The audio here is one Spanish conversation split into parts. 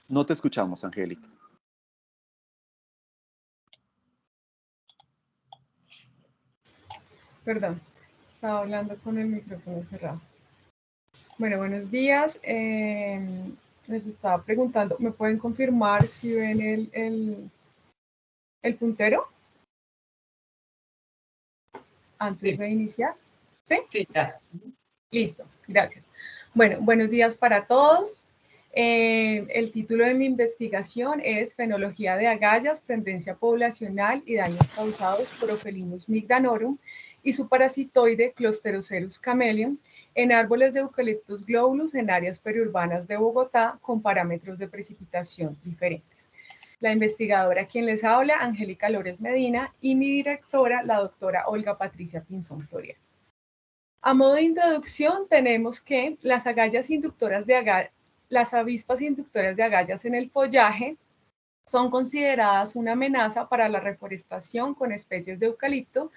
No te escuchamos, Angélica. Perdón, estaba hablando con el micrófono cerrado. Bueno, buenos días. Les estaba preguntando, ¿me pueden confirmar si ven el puntero antes de iniciar? ¿Sí? Sí, ya. Listo, gracias. Bueno, buenos días para todos. El título de mi investigación es Fenología de agallas, tendencia poblacional y daños causados por Ophelinus migdanorum y su parasitoide Closterocerus camellium en árboles de Eucalyptus globulus en áreas periurbanas de Bogotá con parámetros de precipitación diferentes. La investigadora quien les habla, Angélica Lores Medina, y mi directora, la doctora Olga Patricia Pinzón Floriano. A modo de introducción, tenemos que las agallas inductoras de las avispas inductoras de agallas en el follaje son consideradas una amenaza para la reforestación con especies de eucalipto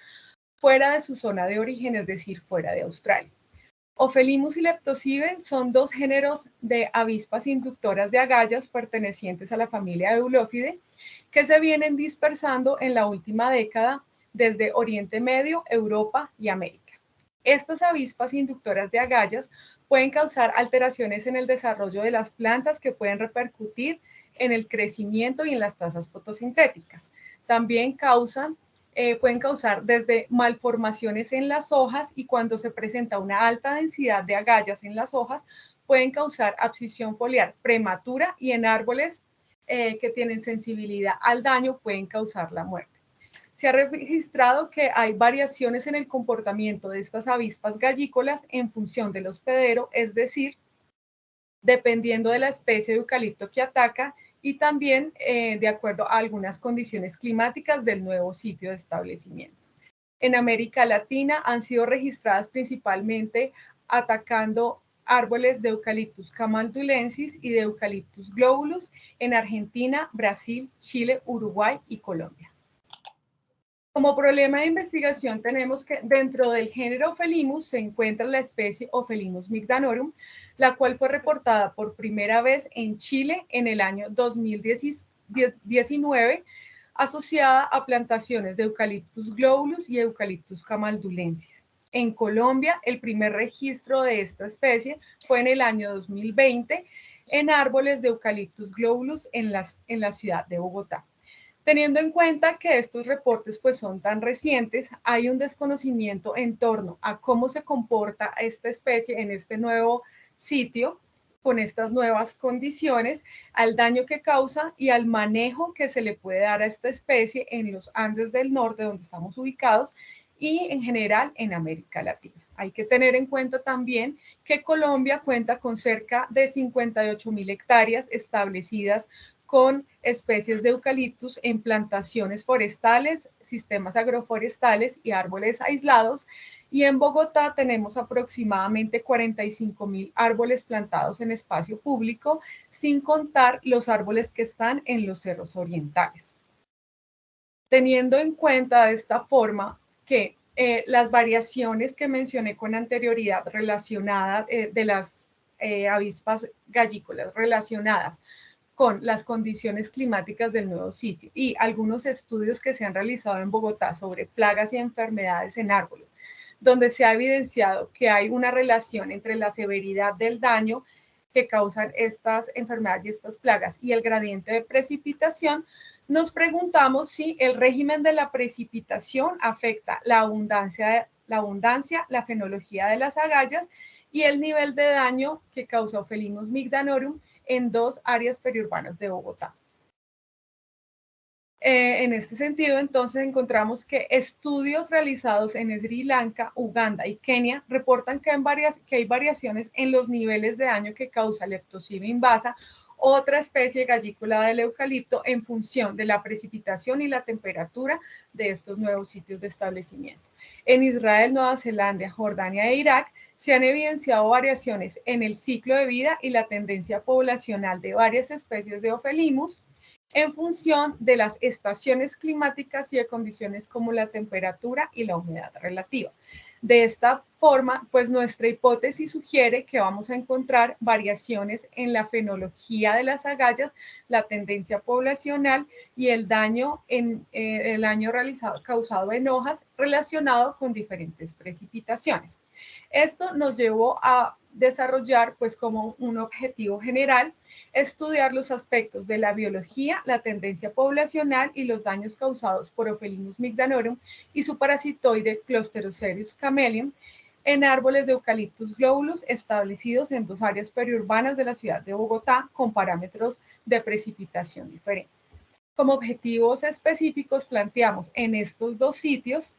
fuera de su zona de origen, es decir, fuera de Australia. Ophelinus y Leptosibe son dos géneros de avispas inductoras de agallas pertenecientes a la familia Eulophidae que se vienen dispersando en la última década desde Oriente Medio, Europa y América. Estas avispas inductoras de agallas pueden causar alteraciones en el desarrollo de las plantas que pueden repercutir en el crecimiento y en las tasas fotosintéticas. También pueden causar desde malformaciones en las hojas y cuando se presenta una alta densidad de agallas en las hojas, pueden causar abscisión foliar prematura y en árboles que tienen sensibilidad al daño pueden causar la muerte. Se ha registrado que hay variaciones en el comportamiento de estas avispas gallícolas en función del hospedero, es decir, dependiendo de la especie de eucalipto que ataca y también de acuerdo a algunas condiciones climáticas del nuevo sitio de establecimiento. En América Latina han sido registradas principalmente atacando árboles de Eucalyptus camaldulensis y de Eucalyptus globulus en Argentina, Brasil, Chile, Uruguay y Colombia. Como problema de investigación tenemos que dentro del género Ophelinus se encuentra la especie Ophelinus migdanorum, la cual fue reportada por primera vez en Chile en el año 2019, asociada a plantaciones de Eucalyptus globulus y Eucalyptus camaldulensis. En Colombia, el primer registro de esta especie fue en el año 2020 en árboles de Eucalyptus globulus en la ciudad de Bogotá. Teniendo en cuenta que estos reportes pues son tan recientes, hay un desconocimiento en torno a cómo se comporta esta especie en este nuevo sitio, con estas nuevas condiciones, al daño que causa y al manejo que se le puede dar a esta especie en los Andes del Norte, donde estamos ubicados, y en general en América Latina. Hay que tener en cuenta también que Colombia cuenta con cerca de 58.000 hectáreas establecidas con especies de eucaliptus en plantaciones forestales, sistemas agroforestales y árboles aislados. Y en Bogotá tenemos aproximadamente 45.000 árboles plantados en espacio público, sin contar los árboles que están en los cerros orientales. Teniendo en cuenta de esta forma que las variaciones que mencioné con anterioridad relacionadas de las avispas gallícolas relacionadas con las condiciones climáticas del nuevo sitio y algunos estudios que se han realizado en Bogotá sobre plagas y enfermedades en árboles, donde se ha evidenciado que hay una relación entre la severidad del daño que causan estas enfermedades y estas plagas y el gradiente de precipitación, nos preguntamos si el régimen de la precipitación afecta la abundancia, la fenología de las agallas y el nivel de daño que causa Ophelinus migdanorum en dos áreas periurbanas de Bogotá. En este sentido, entonces, encontramos que estudios realizados en Sri Lanka, Uganda y Kenia reportan que hay variaciones en los niveles de daño que causa Leptosibe invasa, otra especie gallícola del eucalipto, en función de la precipitación y la temperatura de estos nuevos sitios de establecimiento. En Israel, Nueva Zelanda, Jordania e Irak se han evidenciado variaciones en el ciclo de vida y la tendencia poblacional de varias especies de Ophelinus en función de las estaciones climáticas y de condiciones como la temperatura y la humedad relativa. De esta forma, pues nuestra hipótesis sugiere que vamos a encontrar variaciones en la fenología de las agallas, la tendencia poblacional y el daño, causado en hojas relacionado con diferentes precipitaciones. Esto nos llevó a desarrollar, pues como un objetivo general, estudiar los aspectos de la biología, la tendencia poblacional y los daños causados por Ophelinus mygdanorum y su parasitoide Closterocereus camellium en árboles de Eucalyptus globulus establecidos en 2 áreas periurbanas de la ciudad de Bogotá con parámetros de precipitación diferentes. Como objetivos específicos planteamos en estos 2 sitios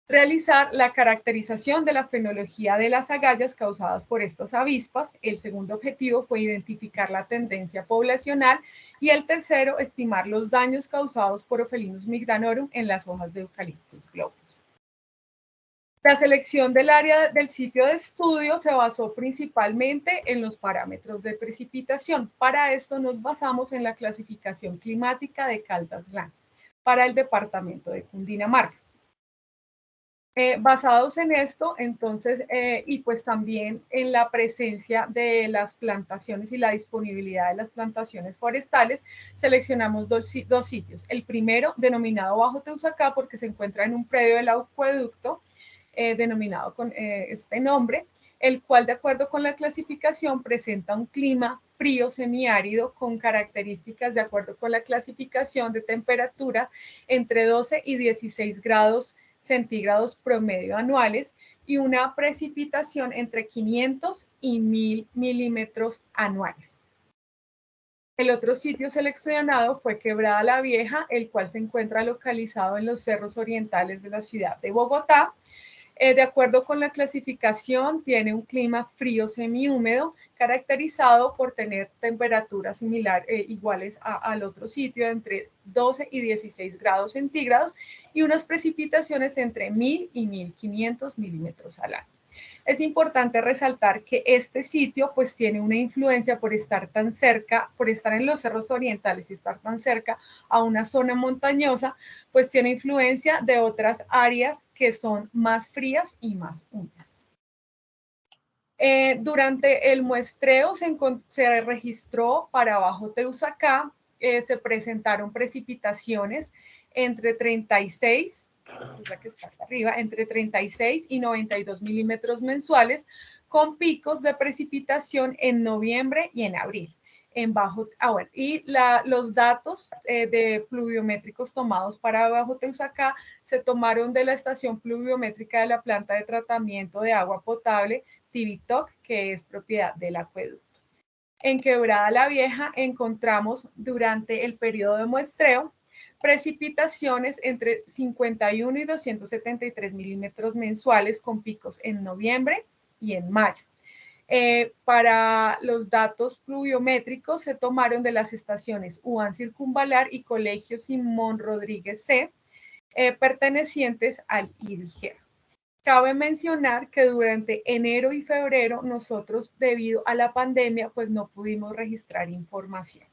realizar la caracterización de la fenología de las agallas causadas por estas avispas. El segundo objetivo fue identificar la tendencia poblacional y el tercero, estimar los daños causados por Ophelinus mygdanorum en las hojas de Eucalyptus globulus. La selección del área del sitio de estudio se basó principalmente en los parámetros de precipitación. Para esto nos basamos en la clasificación climática de Caldas-Lana para el departamento de Cundinamarca. Basados en esto, entonces, y pues también en la presencia de las plantaciones y la disponibilidad de las plantaciones forestales, seleccionamos dos sitios. El primero, denominado Bajo Teusacá, porque se encuentra en un predio del acueducto, denominado con este nombre, el cual, de acuerdo con la clasificación, presenta un clima frío semiárido con características, de acuerdo con la clasificación, de temperatura entre 12 y 16 grados centígrados promedio anuales y una precipitación entre 500 y 1000 milímetros anuales. El otro sitio seleccionado fue Quebrada la Vieja, el cual se encuentra localizado en los cerros orientales de la ciudad de Bogotá. De acuerdo con la clasificación, tiene un clima frío semihúmedo, caracterizado por tener temperaturas iguales al otro sitio, entre 12 y 16 grados centígrados, y unas precipitaciones entre 1000 y 1500 milímetros al año. Es importante resaltar que este sitio pues tiene una influencia por estar tan cerca, por estar en los cerros orientales y estar tan cerca a una zona montañosa, pues tiene influencia de otras áreas que son más frías y más húmedas. Durante el muestreo se registró para Bajo Teusacá, se presentaron precipitaciones entre 36 que está arriba, entre 36 y 92 milímetros mensuales, con picos de precipitación en noviembre y en abril. Los datos de pluviométricos tomados para Bajo Teusacá se tomaron de la estación pluviométrica de la planta de tratamiento de agua potable Tibitoc, que es propiedad del acueducto. En Quebrada la Vieja encontramos durante el periodo de muestreo precipitaciones entre 51 y 273 milímetros mensuales con picos en noviembre y en mayo. Para los datos pluviométricos se tomaron de las estaciones UAN Circunvalar y Colegio Simón Rodríguez C, pertenecientes al IDIGER. Cabe mencionar que durante enero y febrero nosotros, debido a la pandemia, pues no pudimos registrar información.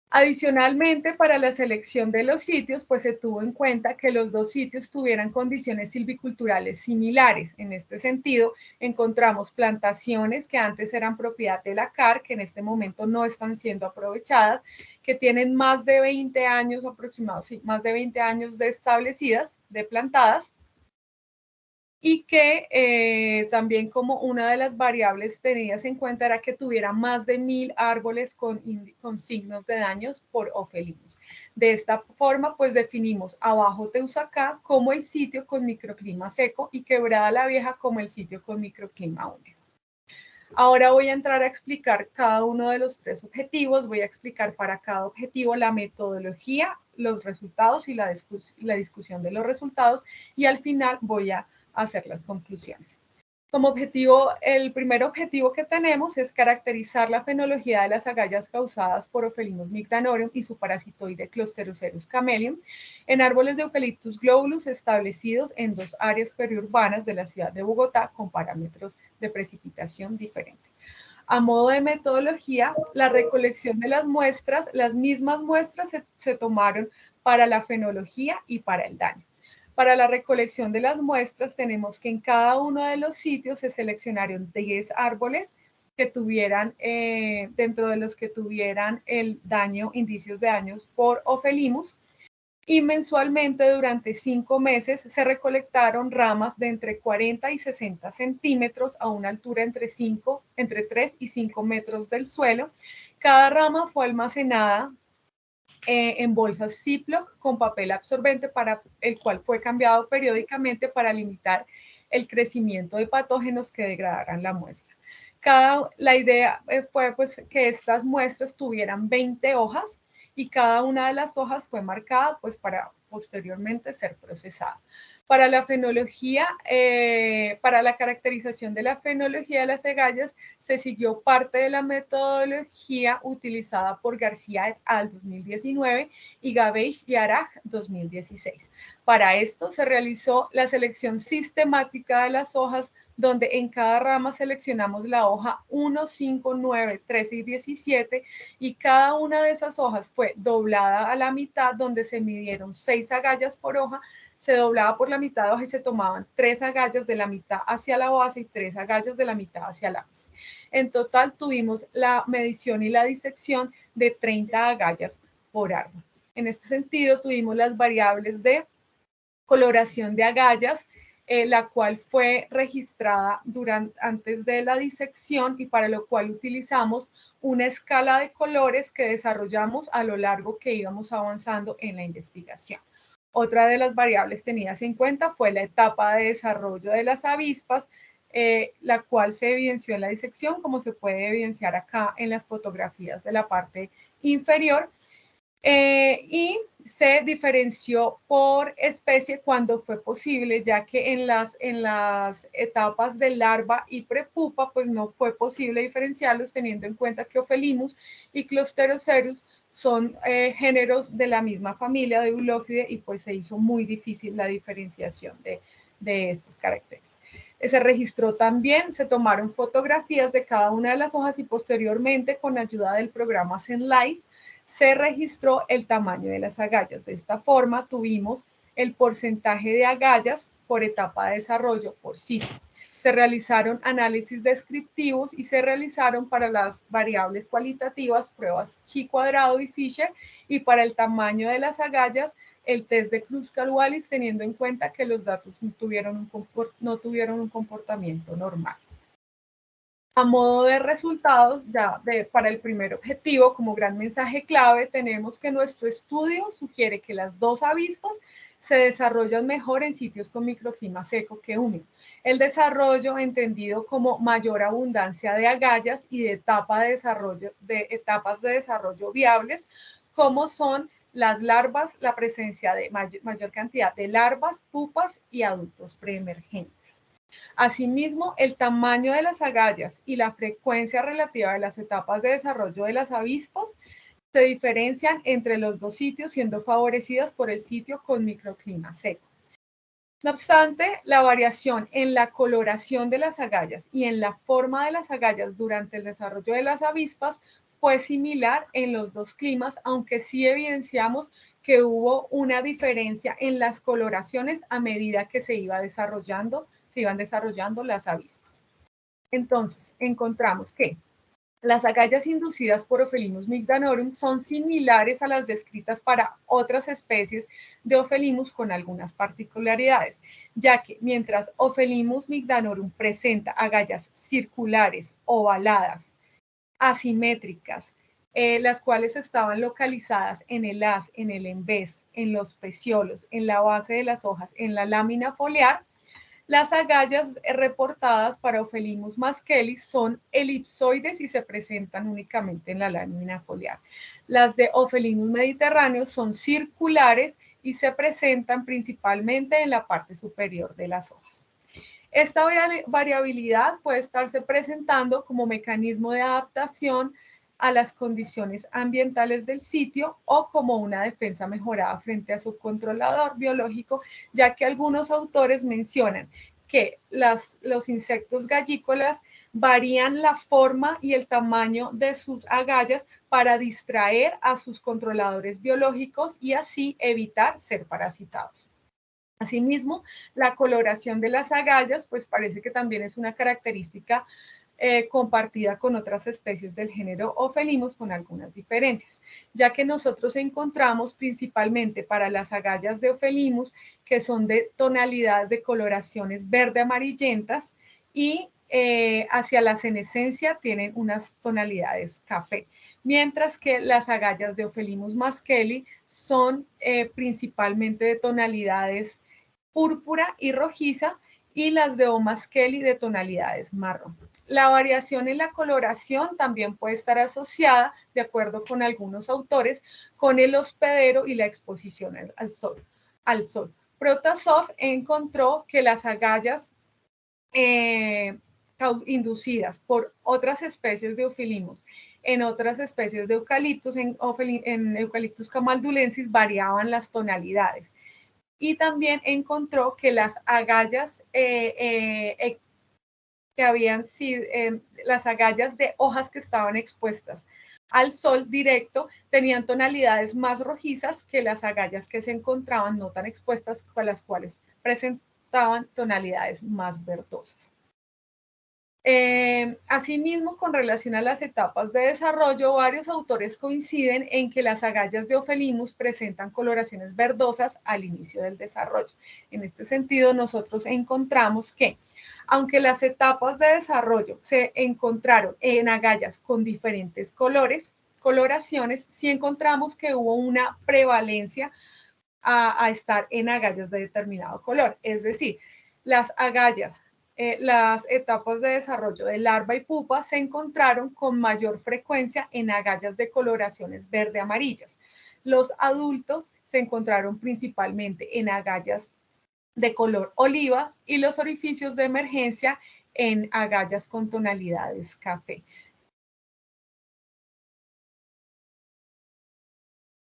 Adicionalmente, para la selección de los sitios, pues se tuvo en cuenta que los 2 sitios tuvieran condiciones silviculturales similares. En este sentido, encontramos plantaciones que antes eran propiedad de la CAR, que en este momento no están siendo aprovechadas, que tienen más de 20 años aproximados, sí, más de 20 años de establecidas, de plantadas, y que también como una de las variables tenidas en cuenta era que tuviera más de 1000 árboles con signos de daños por Ophelinus. De esta forma, pues definimos a Bajo Teusacá como el sitio con microclima seco y Quebrada la Vieja como el sitio con microclima húmedo. Ahora voy a entrar a explicar cada uno de los 3 objetivos, voy a explicar para cada objetivo la metodología, los resultados y la discusión de los resultados, y al final voy a hacer las conclusiones. Como objetivo, el primer objetivo que tenemos es caracterizar la fenología de las agallas causadas por Ophelinus mygdanorum y su parasitoide Closterocereus camellium en árboles de Eucalyptus globulus establecidos en 2 áreas periurbanas de la ciudad de Bogotá con parámetros de precipitación diferentes. A modo de metodología, la recolección de las muestras, las mismas muestras se tomaron para la fenología y para el daño. Para la recolección de las muestras tenemos que en cada uno de los sitios se seleccionaron 10 árboles que tuvieran, dentro de los que tuvieran el daño, indicios de daños por Ophelimus, y mensualmente durante 5 meses se recolectaron ramas de entre 40 y 60 centímetros a una altura entre 3 y 5 metros del suelo. Cada rama fue almacenada en bolsas Ziploc con papel absorbente, para el cual fue cambiado periódicamente para limitar el crecimiento de patógenos que degradaran la muestra. La idea fue pues que estas muestras tuvieran 20 hojas y cada una de las hojas fue marcada pues para posteriormente ser procesada. Para la fenología, para la caracterización de la fenología de las agallas, se siguió parte de la metodología utilizada por García et al. 2019 y Gaveix y Araj 2016. Para esto se realizó la selección sistemática de las hojas, donde en cada rama seleccionamos la hoja 1, 5, 9, 13 y 17, y cada una de esas hojas fue doblada a la mitad, donde se midieron 6 agallas por hoja, se doblaba por la mitad de hoja y se tomaban 3 agallas de la mitad hacia la base y 3 agallas de la mitad hacia la base. En total tuvimos la medición y la disección de 30 agallas por árbol. En este sentido tuvimos las variables de coloración de agallas, la cual fue registrada antes de la disección, y para lo cual utilizamos una escala de colores que desarrollamos a lo largo que íbamos avanzando en la investigación. Otra de las variables tenidas en cuenta fue la etapa de desarrollo de las avispas, la cual se evidenció en la disección, como se puede evidenciar acá en las fotografías de la parte inferior. Y se diferenció por especie cuando fue posible, ya que en las etapas de larva y prepupa, pues no fue posible diferenciarlos, teniendo en cuenta que Ophelimus y Closterocerus son géneros de la misma familia de Eulophidae, y pues se hizo muy difícil la diferenciación de estos caracteres. Se registró también, se tomaron fotografías de cada una de las hojas y posteriormente, con ayuda del programa Zenlight, se registró el tamaño de las agallas. De esta forma tuvimos el porcentaje de agallas por etapa de desarrollo por sitio. Se realizaron análisis descriptivos y se realizaron para las variables cualitativas pruebas Chi cuadrado y Fisher, y para el tamaño de las agallas el test de Kruskal-Wallis, teniendo en cuenta que los datos no tuvieron un comportamiento normal. A modo de resultados, para el primer objetivo, como gran mensaje clave, tenemos que nuestro estudio sugiere que las dos avispas se desarrollan mejor en sitios con microclima seco que húmedo. El desarrollo entendido como mayor abundancia de agallas y de etapas de desarrollo viables, como son las larvas, la presencia de mayor cantidad de larvas, pupas y adultos preemergentes. Asimismo, el tamaño de las agallas y la frecuencia relativa de las etapas de desarrollo de las avispas se diferencian entre los dos sitios, siendo favorecidas por el sitio con microclima seco. No obstante, la variación en la coloración de las agallas y en la forma de las agallas durante el desarrollo de las avispas fue similar en los dos climas, aunque sí evidenciamos que hubo una diferencia en las coloraciones a medida que se iban desarrollando las avispas. Entonces, encontramos que las agallas inducidas por Ophelimus mygdanorum son similares a las descritas para otras especies de Ophelimus, con algunas particularidades, ya que mientras Ophelimus mygdanorum presenta agallas circulares, ovaladas, asimétricas, las cuales estaban localizadas en el haz, en el envés, en los peciolos, en la base de las hojas, en la lámina foliar, las agallas reportadas para Ophelimus maskelis son elipsoides y se presentan únicamente en la lámina foliar. Las de Ophelimus mediterráneos son circulares y se presentan principalmente en la parte superior de las hojas. Esta variabilidad puede estarse presentando como mecanismo de adaptación a las condiciones ambientales del sitio o como una defensa mejorada frente a su controlador biológico, ya que algunos autores mencionan que los insectos gallícolas varían la forma y el tamaño de sus agallas para distraer a sus controladores biológicos y así evitar ser parasitados. Asimismo, la coloración de las agallas, pues parece que también es una característica compartida con otras especies del género Ophellimus con algunas diferencias, ya que nosotros encontramos principalmente para las agallas de Ophellimus que son de tonalidades de coloraciones verde amarillentas y hacia la senescencia tienen unas tonalidades café, mientras que las agallas de Ophellimus maskeli son principalmente de tonalidades púrpura y rojiza y las de O. maskeli de tonalidades marrón. La variación en la coloración también puede estar asociada, de acuerdo con algunos autores, con el hospedero y la exposición al sol. Protasov encontró que las agallas inducidas por otras especies de Ophellimus en otras especies de eucaliptus, en Eucalyptus camaldulensis variaban las tonalidades. Y también encontró que las agallas que habían sido, las agallas de hojas que estaban expuestas al sol directo tenían tonalidades más rojizas que las agallas que se encontraban no tan expuestas, con las cuales presentaban tonalidades más verdosas. Asimismo, con relación a las etapas de desarrollo, varios autores coinciden en que las agallas de Ophellimus presentan coloraciones verdosas al inicio del desarrollo. En este sentido, nosotros encontramos que, aunque las etapas de desarrollo se encontraron en agallas con diferentes coloraciones, sí encontramos que hubo una prevalencia a estar en agallas de determinado color. Es decir, las agallas las etapas de desarrollo de larva y pupa se encontraron con mayor frecuencia en agallas de coloraciones verde-amarillas. Los adultos se encontraron principalmente en agallas de color oliva y los orificios de emergencia en agallas con tonalidades café.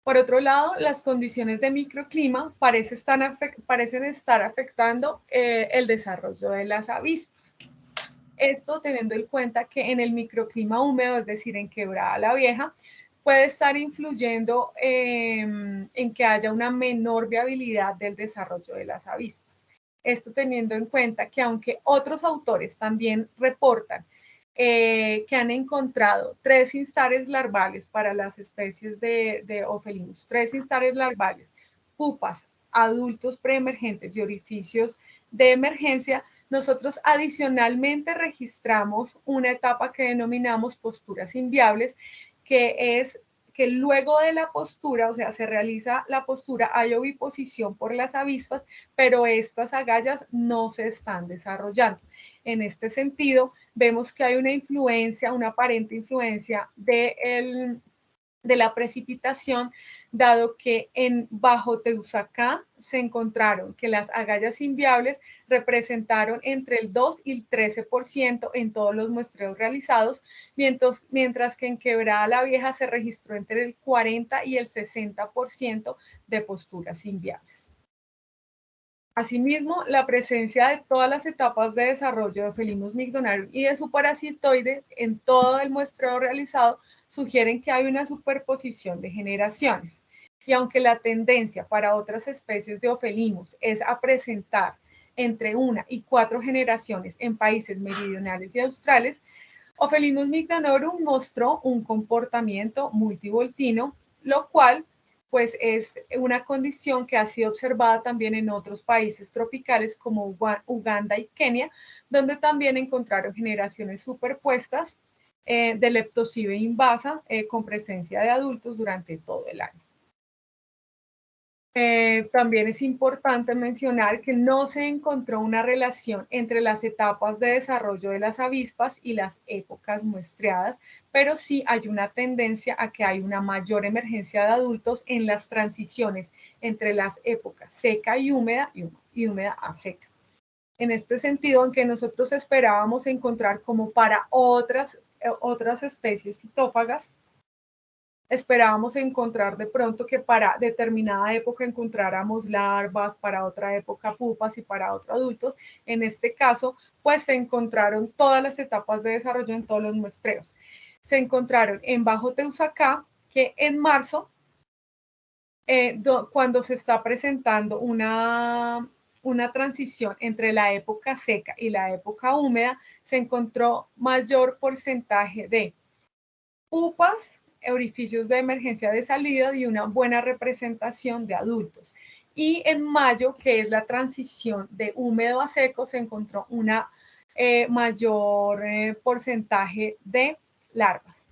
Por otro lado, las condiciones de microclima parecen estar afectando el desarrollo de las avispas. Esto teniendo en cuenta que en el microclima húmedo, es decir, en Quebrada la Vieja, puede estar influyendo en que haya una menor viabilidad del desarrollo de las avispas. Esto teniendo en cuenta que aunque otros autores también reportan que han encontrado 3 instares larvales para las especies de Ophellimus, 3 instares larvales, pupas, adultos preemergentes y orificios de emergencia, nosotros adicionalmente registramos una etapa que denominamos posturas inviables, que es que luego de la postura, o sea, se realiza la postura, hay oviposición por las avispas, pero estas agallas no se están desarrollando. En este sentido, vemos que hay una influencia, una aparente influencia de la precipitación, dado que en Bajo Teusacá se encontraron que las agallas inviables representaron entre el 2 y el 13% en todos los muestreos realizados, mientras que en Quebrada la Vieja se registró entre el 40 y el 60% de posturas inviables. Asimismo, la presencia de todas las etapas de desarrollo de Ophellimus migdonarium y de su parasitoide en todo el muestreo realizado sugieren que hay una superposición de generaciones. Y aunque la tendencia para otras especies de Ophellimus es a presentar entre 1 y 4 generaciones en países meridionales y australes, Ophellimus migdanorum mostró un comportamiento multivoltino, lo cual pues es una condición que ha sido observada también en otros países tropicales como Uganda y Kenia, donde también encontraron generaciones superpuestas de Leptosive invasa con presencia de adultos durante todo el año. También es importante mencionar que no se encontró una relación entre las etapas de desarrollo de las avispas y las épocas muestreadas, pero sí hay una tendencia a que hay una mayor emergencia de adultos en las transiciones entre las épocas seca y húmeda a seca. En este sentido, aunque nosotros esperábamos encontrar como para otras especies fitófagas, esperábamos encontrar de pronto que para determinada época encontráramos larvas, para otra época pupas y para otros adultos. En este caso, pues se encontraron todas las etapas de desarrollo en todos los muestreos. Se encontraron en Bajo Teusacá, que en marzo, cuando se está presentando una transición entre la época seca y la época húmeda, se encontró mayor porcentaje de pupas, orificios de emergencia de salida y una buena representación de adultos. Y en mayo, que es la transición de húmedo a seco, se encontró una mayor porcentaje de larvas.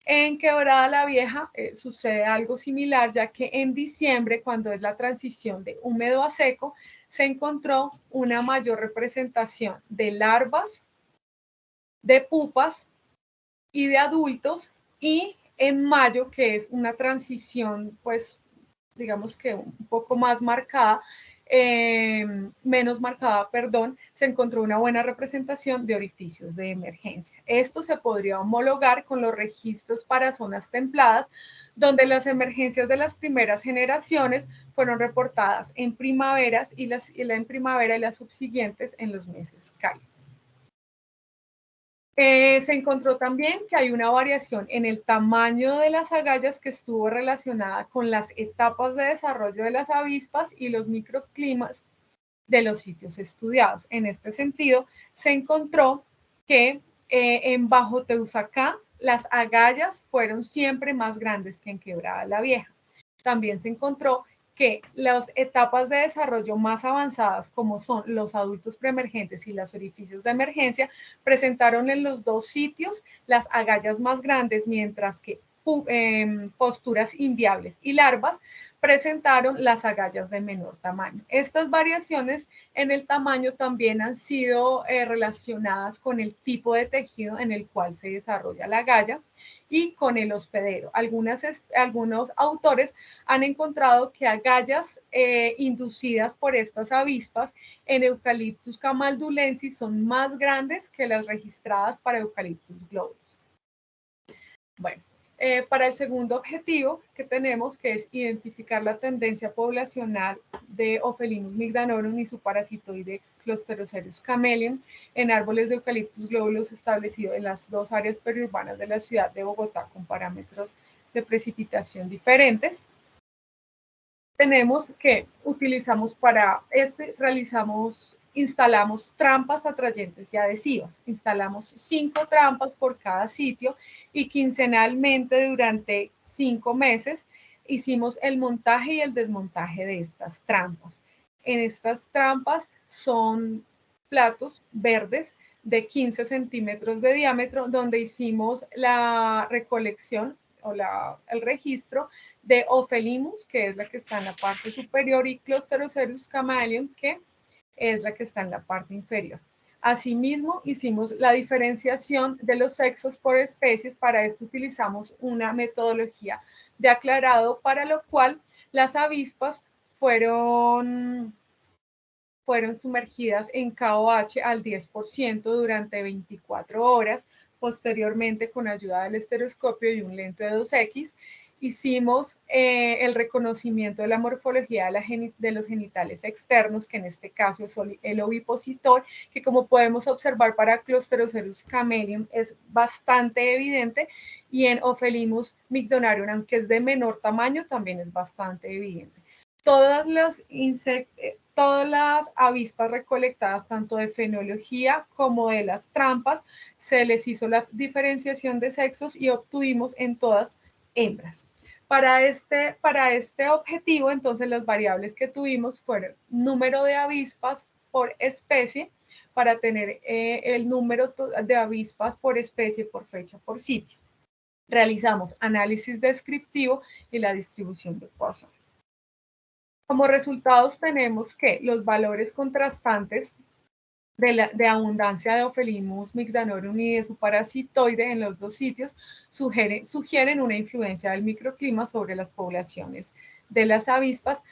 En Quebrada la Vieja sucede algo similar, ya que en diciembre, cuando es la transición de húmedo a seco, se encontró una mayor representación de larvas, de pupas y de adultos. Y en mayo, que es una transición, pues, digamos que un poco más marcada, menos marcada, perdón, se encontró una buena representación de orificios de emergencia. Esto se podría homologar con los registros para zonas templadas, donde las emergencias de las primeras generaciones fueron reportadas en primaveras y en primavera y las subsiguientes en los meses cálidos. Se encontró también que hay una variación en el tamaño de las agallas que estuvo relacionada con las etapas de desarrollo de las avispas y los microclimas de los sitios estudiados. En este sentido, se encontró que en Bajo Teusacá las agallas fueron siempre más grandes que en Quebrada la Vieja. También se encontró que las etapas de desarrollo más avanzadas, como son los adultos preemergentes y los orificios de emergencia, presentaron en los dos sitios las agallas más grandes, mientras que posturas inviables y larvas presentaron las agallas de menor tamaño. Estas variaciones en el tamaño también han sido relacionadas con el tipo de tejido en el cual se desarrolla la agalla y con el hospedero. Algunos autores han encontrado que agallas inducidas por estas avispas en Eucalyptus camaldulensis son más grandes que las registradas para Eucalyptus globulus. Bueno, para el segundo objetivo que tenemos, que es identificar la tendencia poblacional de Ophelinus migdanorum y su parasitoide Closterocerus camellium en árboles de Eucalyptus globulus establecido en las dos áreas periurbanas de la ciudad de Bogotá con parámetros de precipitación diferentes. Tenemos que utilizamos para este, instalamos trampas atrayentes y adhesivas. Instalamos 5 trampas por cada sitio y quincenalmente durante 5 meses hicimos el montaje y el desmontaje de estas trampas. En estas trampas son platos verdes de 15 centímetros de diámetro donde hicimos la recolección o el registro de Ophelinus, que es la que está en la parte superior, y Closterocerus camallium, que es la que está en la parte inferior. Asimismo, hicimos la diferenciación de los sexos por especies. Para esto utilizamos una metodología de aclarado, para lo cual las avispas fueron sumergidas en KOH al 10% durante 24 horas. Posteriormente, con ayuda del estereoscopio y un lente de 2X, hicimos el reconocimiento de la morfología de los genitales externos, que en este caso es el ovipositor, que como podemos observar para Closterocerus camellium es bastante evidente, y en Ophelinus migdanorum, aunque es de menor tamaño, también es bastante evidente. Todas las avispas recolectadas, tanto de fenología como de las trampas, se les hizo la diferenciación de sexos y obtuvimos en todas hembras. Para este objetivo, entonces, las variables que tuvimos fueron número de avispas por especie, para tener el número de avispas por especie, por fecha, por sitio. Realizamos análisis descriptivo y la distribución de Poisson. Como resultados tenemos que los valores contrastantes de abundancia de Ophelinus migdanorum y de su parasitoide en los dos sitios sugieren una influencia del microclima sobre las poblaciones de las avispas.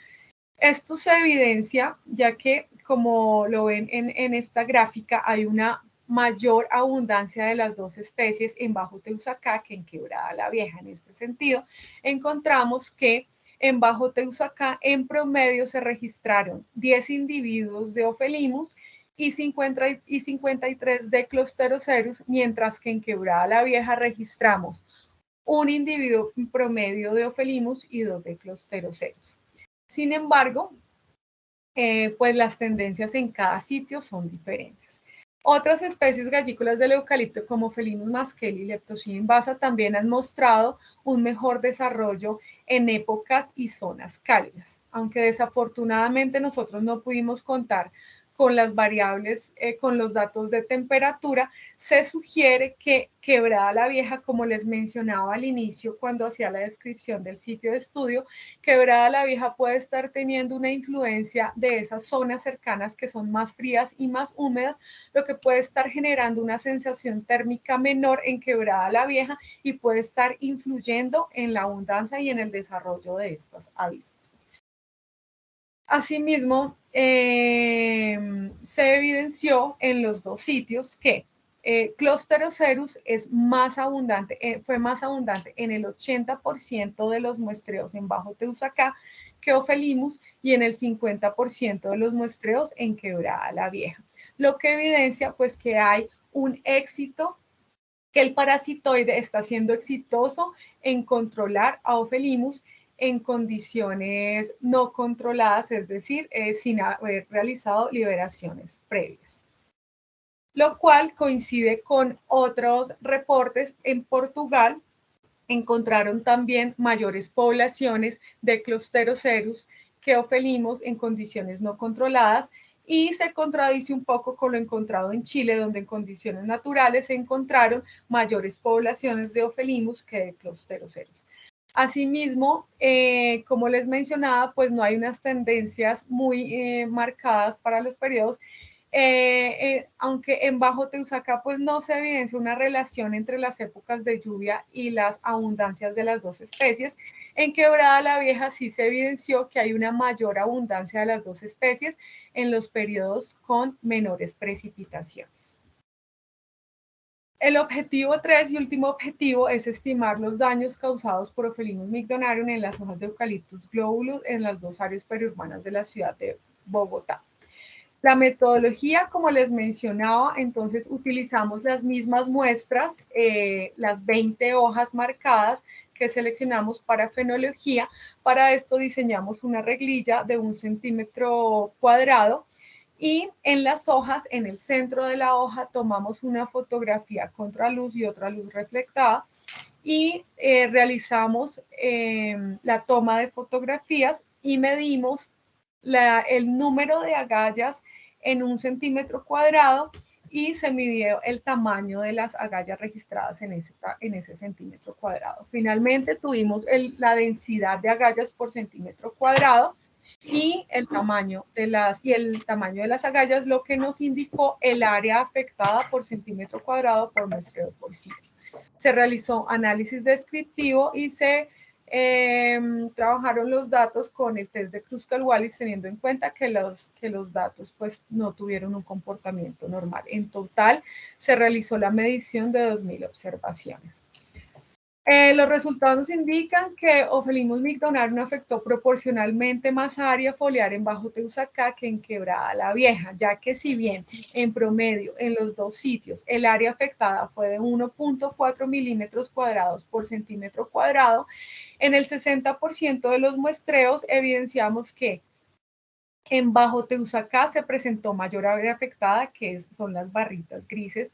Esto se evidencia ya que, como lo ven en esta gráfica, hay una mayor abundancia de las dos especies en Bajo Teusacá que en Quebrada la Vieja. En este sentido, encontramos que en Bajo Teusacá en promedio se registraron 10 individuos de Ophelinus y 53 de Closterocerus, mientras que en Quebrada la Vieja registramos un individuo promedio de Ophelinus y 2 de Closterocerus. Sin embargo, pues las tendencias en cada sitio son diferentes. Otras especies gallícolas del eucalipto como Felinus masqueli y Leptospira invasa también han mostrado un mejor desarrollo en épocas y zonas cálidas. Aunque desafortunadamente nosotros no pudimos contar con las variables, con los datos de temperatura, se sugiere que Quebrada la Vieja, como les mencionaba al inicio cuando hacía la descripción del sitio de estudio, Quebrada la Vieja puede estar teniendo una influencia de esas zonas cercanas que son más frías y más húmedas, lo que puede estar generando una sensación térmica menor en Quebrada la Vieja y puede estar influyendo en la abundancia y en el desarrollo de estas avispas. Asimismo, se evidenció en los dos sitios que Closterocerus es más abundante, fue más abundante en el 80% de los muestreos en Bajo Teusacá que Ophelimus y en el 50% de los muestreos en Quebrada la Vieja, lo que evidencia pues que hay un éxito, que el parasitoide está siendo exitoso en controlar a Ophelimus en condiciones no controladas, es decir, sin haber realizado liberaciones previas. Lo cual coincide con otros reportes. En Portugal encontraron también mayores poblaciones de Closterocerus que Ophelimus en condiciones no controladas, y se contradice un poco con lo encontrado en Chile, donde en condiciones naturales se encontraron mayores poblaciones de Ophelimus que de Closterocerus. Asimismo, como les mencionaba, pues no hay unas tendencias muy marcadas para los periodos, aunque en Bajo Teusacá pues no se evidencia una relación entre las épocas de lluvia y las abundancias de las dos especies. En Quebrada la Vieja sí se evidenció que hay una mayor abundancia de las dos especies en los periodos con menores precipitaciones. El objetivo 3 y último objetivo es estimar los daños causados por Ophelinus migdonarium en las hojas de Eucalyptus globulus en las dos áreas periurbanas de la ciudad de Bogotá. La metodología, como les mencionaba, entonces utilizamos las mismas muestras, las 20 hojas marcadas que seleccionamos para fenología. Para esto diseñamos una reglilla de 1 centímetro cuadrado y en las hojas, en el centro de la hoja, tomamos una fotografía contraluz y otra luz reflectada y realizamos la toma de fotografías y medimos el número de agallas en 1 centímetro cuadrado y se midió el tamaño de las agallas registradas en ese centímetro cuadrado. Finalmente tuvimos la densidad de agallas por centímetro cuadrado y el tamaño de las agallas, lo que nos indicó el área afectada por centímetro cuadrado por muestreo por sitio. Se realizó análisis descriptivo y se trabajaron los datos con el test de Kruskal-Wallis, teniendo en cuenta que los datos pues no tuvieron un comportamiento normal. En total se realizó la medición de 2.000 observaciones. Los resultados nos indican que Ophelinus migdonarium afectó proporcionalmente más área foliar en Bajo Teusacá que en Quebrada la Vieja, ya que si bien en promedio en los dos sitios el área afectada fue de 1.4 milímetros cuadrados por centímetro cuadrado, en el 60% de los muestreos evidenciamos que en Bajo Teusacá se presentó mayor área afectada, que son las barritas grises,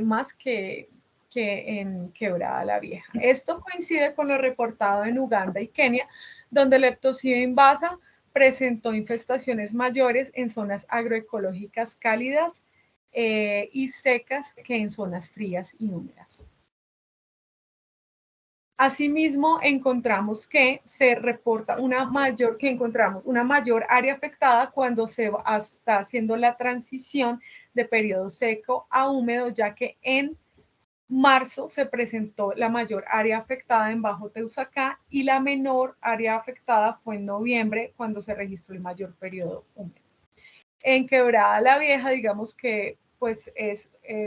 más que en Quebrada la Vieja. Esto coincide con lo reportado en Uganda y Kenia, donde Leptospira invasa presentó infestaciones mayores en zonas agroecológicas cálidas y secas que en zonas frías y húmedas. Asimismo, encontramos que se reporta una mayor área afectada cuando se está haciendo la transición de periodo seco a húmedo, ya que en marzo se presentó la mayor área afectada en Bajo Teusacá y la menor área afectada fue en noviembre, cuando se registró el mayor periodo húmedo. En Quebrada la Vieja, digamos que pues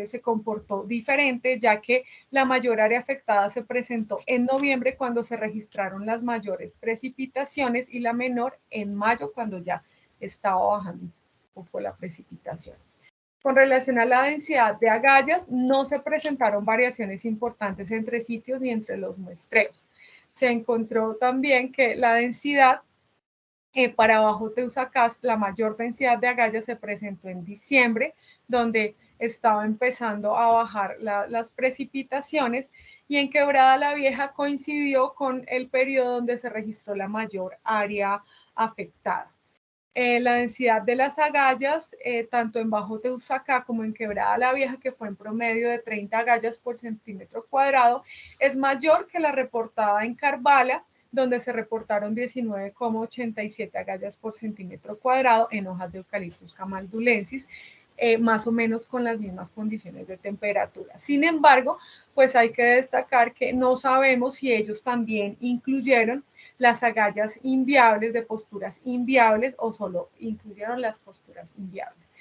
se comportó diferente, ya que la mayor área afectada se presentó en noviembre, cuando se registraron las mayores precipitaciones, y la menor en mayo, cuando ya estaba bajando un poco la precipitación. Con relación a la densidad de agallas, no se presentaron variaciones importantes entre sitios ni entre los muestreos. Se encontró también que la densidad Para Bajo Teusacás, la mayor densidad de agallas se presentó en diciembre, donde estaba empezando a bajar las precipitaciones, y en Quebrada la Vieja coincidió con el periodo donde se registró la mayor área afectada. La densidad de las agallas, tanto en Bajo Teusacá como en Quebrada la Vieja, que fue en promedio de 30 agallas por centímetro cuadrado, es mayor que la reportada en Carvala, donde se reportaron 19,87 agallas por centímetro cuadrado en hojas de Eucalyptus camaldulensis, más o menos con las mismas condiciones de temperatura. Sin embargo, pues hay que destacar que no sabemos si ellos también incluyeron las agallas inviables, de posturas inviables, o solo incluyeron las posturas inviables.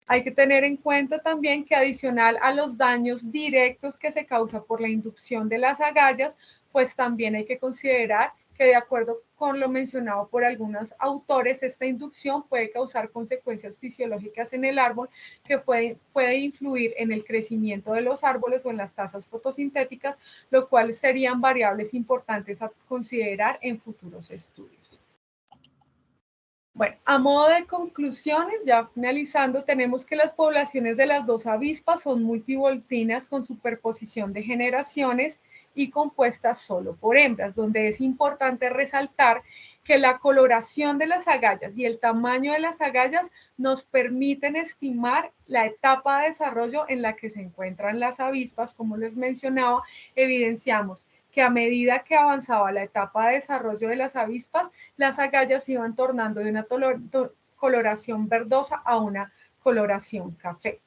Hay que tener en cuenta también que, adicional a los daños directos que se causa por la inducción de las agallas, pues también hay que considerar que, de acuerdo con lo mencionado por algunos autores, esta inducción puede causar consecuencias fisiológicas en el árbol que puede influir en el crecimiento de los árboles o en las tasas fotosintéticas, lo cual serían variables importantes a considerar en futuros estudios. Bueno, a modo de conclusiones, ya finalizando, tenemos que las poblaciones de las dos avispas son multivoltinas con superposición de generaciones y compuestas solo por hembras, donde es importante resaltar que la coloración de las agallas y el tamaño de las agallas nos permiten estimar la etapa de desarrollo en la que se encuentran las avispas. Como les mencionaba, evidenciamos que a medida que avanzaba la etapa de desarrollo de las avispas, las agallas iban tornando de una coloración verdosa a una coloración café.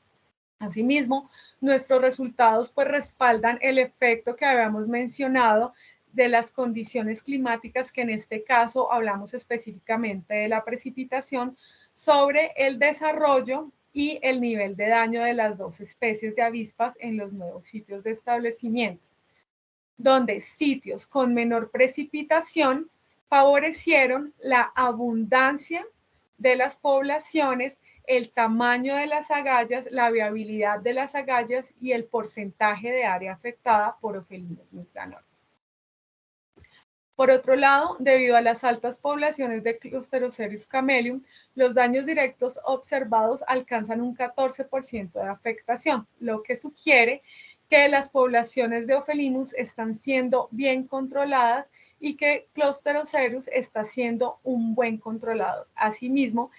Asimismo, nuestros resultados pues respaldan el efecto que habíamos mencionado de las condiciones climáticas, que en este caso hablamos específicamente de la precipitación, sobre el desarrollo y el nivel de daño de las dos especies de avispas en los nuevos sitios de establecimiento, donde sitios con menor precipitación favorecieron la abundancia de las poblaciones, el tamaño de las agallas, la viabilidad de las agallas y el porcentaje de área afectada por Ophelinus micranor. Por otro lado, debido a las altas poblaciones de Closterocereus camellium, los daños directos observados alcanzan un 14% de afectación, lo que sugiere que las poblaciones de Ophelinus están siendo bien controladas y que Closterocereus está siendo un buen controlador. Asimismo,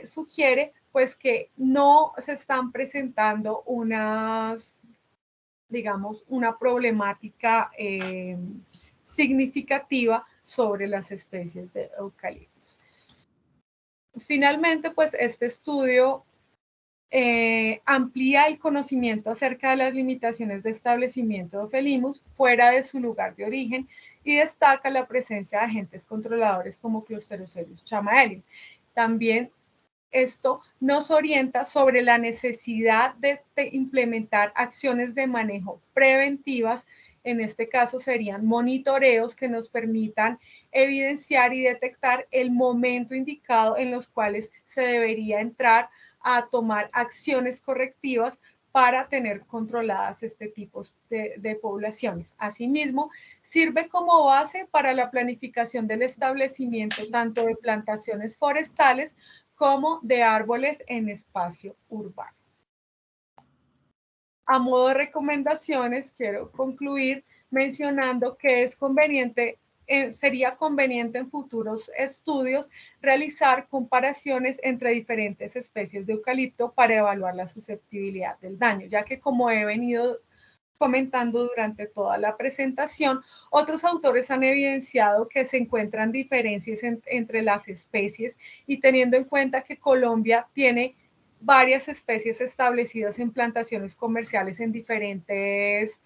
sugiere pues que no se están presentando una problemática significativa sobre las especies de eucaliptos. Finalmente, pues este estudio amplía el conocimiento acerca de las limitaciones de establecimiento de Ophelinus fuera de su lugar de origen y destaca la presencia de agentes controladores como Closterocereus chamaelium. También esto nos orienta sobre la necesidad de implementar acciones de manejo preventivas. En este caso serían monitoreos que nos permitan evidenciar y detectar el momento indicado en los cuales se debería entrar a tomar acciones correctivas para tener controladas este tipo de poblaciones. Asimismo, sirve como base para la planificación del establecimiento tanto de plantaciones forestales como de árboles en espacio urbano. A modo de recomendaciones, quiero concluir mencionando que sería conveniente en futuros estudios realizar comparaciones entre diferentes especies de eucalipto para evaluar la susceptibilidad del daño, ya que, como he venido comentando durante toda la presentación, otros autores han evidenciado que se encuentran diferencias entre las especies, y teniendo en cuenta que Colombia tiene varias especies establecidas en plantaciones comerciales en diferentes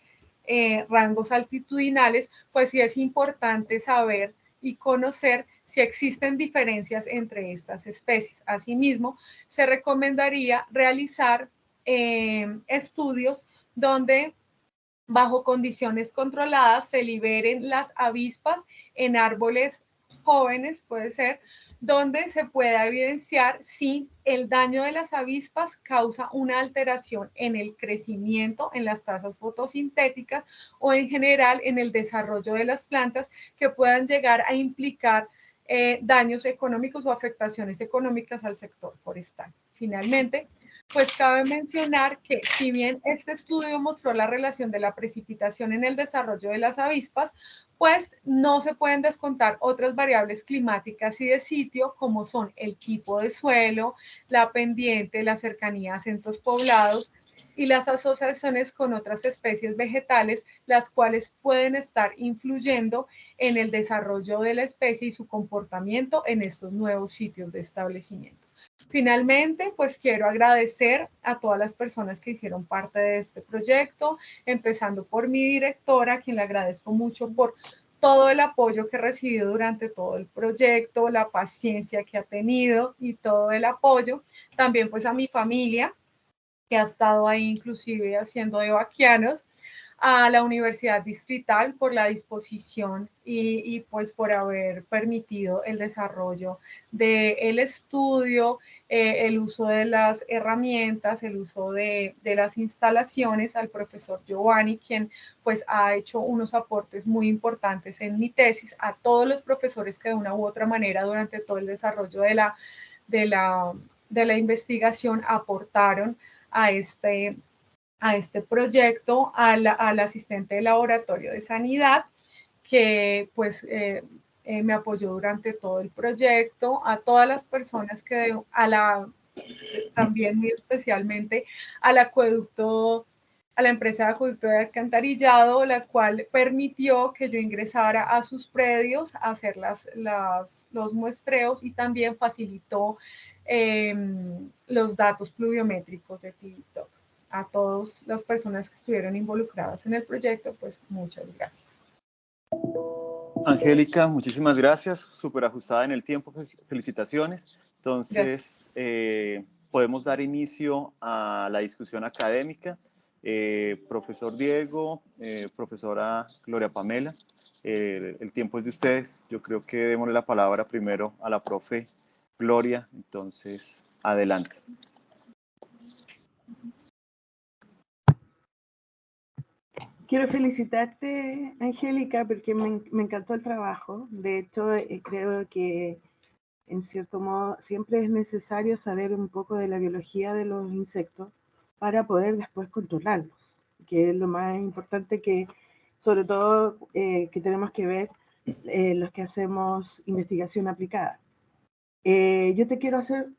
rangos altitudinales, pues sí es importante saber y conocer si existen diferencias entre estas especies. Asimismo, se recomendaría realizar estudios donde, bajo condiciones controladas, se liberen las avispas en árboles jóvenes, puede ser, donde se pueda evidenciar si el daño de las avispas causa una alteración en el crecimiento, en las tasas fotosintéticas o en general en el desarrollo de las plantas, que puedan llegar a implicar daños económicos o afectaciones económicas al sector forestal. Finalmente, pues cabe mencionar que si bien este estudio mostró la relación de la precipitación en el desarrollo de las avispas, pues no se pueden descontar otras variables climáticas y de sitio como son el tipo de suelo, la pendiente, la cercanía a centros poblados y las asociaciones con otras especies vegetales, las cuales pueden estar influyendo en el desarrollo de la especie y su comportamiento en estos nuevos sitios de establecimiento. Finalmente, pues quiero agradecer a todas las personas que hicieron parte de este proyecto, empezando por mi directora, a quien le agradezco mucho por todo el apoyo que he recibido durante todo el proyecto, la paciencia que ha tenido y todo el apoyo. También pues a mi familia, que ha estado ahí inclusive haciendo de vaquianos, a la Universidad Distrital por la disposición y pues por haber permitido el desarrollo del estudio, el uso de las herramientas, el uso de las instalaciones, al profesor Giovanni, quien pues ha hecho unos aportes muy importantes en mi tesis, a todos los profesores que de una u otra manera durante todo el desarrollo de la, de la investigación aportaron a este proyecto, al asistente de laboratorio de sanidad, que pues me apoyó durante todo el proyecto, a todas las personas que, también muy especialmente al acueducto, a la empresa de acueducto de alcantarillado, la cual permitió que yo ingresara a sus predios a hacer los muestreos y también facilitó los datos pluviométricos de TikTok. A todas las personas que estuvieron involucradas en el proyecto, pues muchas gracias. Angélica, muchísimas gracias, súper ajustada en el tiempo, felicitaciones. Entonces, podemos dar inicio a la discusión académica. Profesor Diego, profesora Gloria Pamela, el tiempo es de ustedes. Yo creo que démosle la palabra primero a la profe Gloria, entonces, adelante. Quiero felicitarte, Angélica, porque me encantó el trabajo. De hecho, creo que, en cierto modo, siempre es necesario saber un poco de la biología de los insectos para poder después controlarlos, que es lo más importante que, sobre todo, que tenemos que ver los que hacemos investigación aplicada. Yo te quiero hacer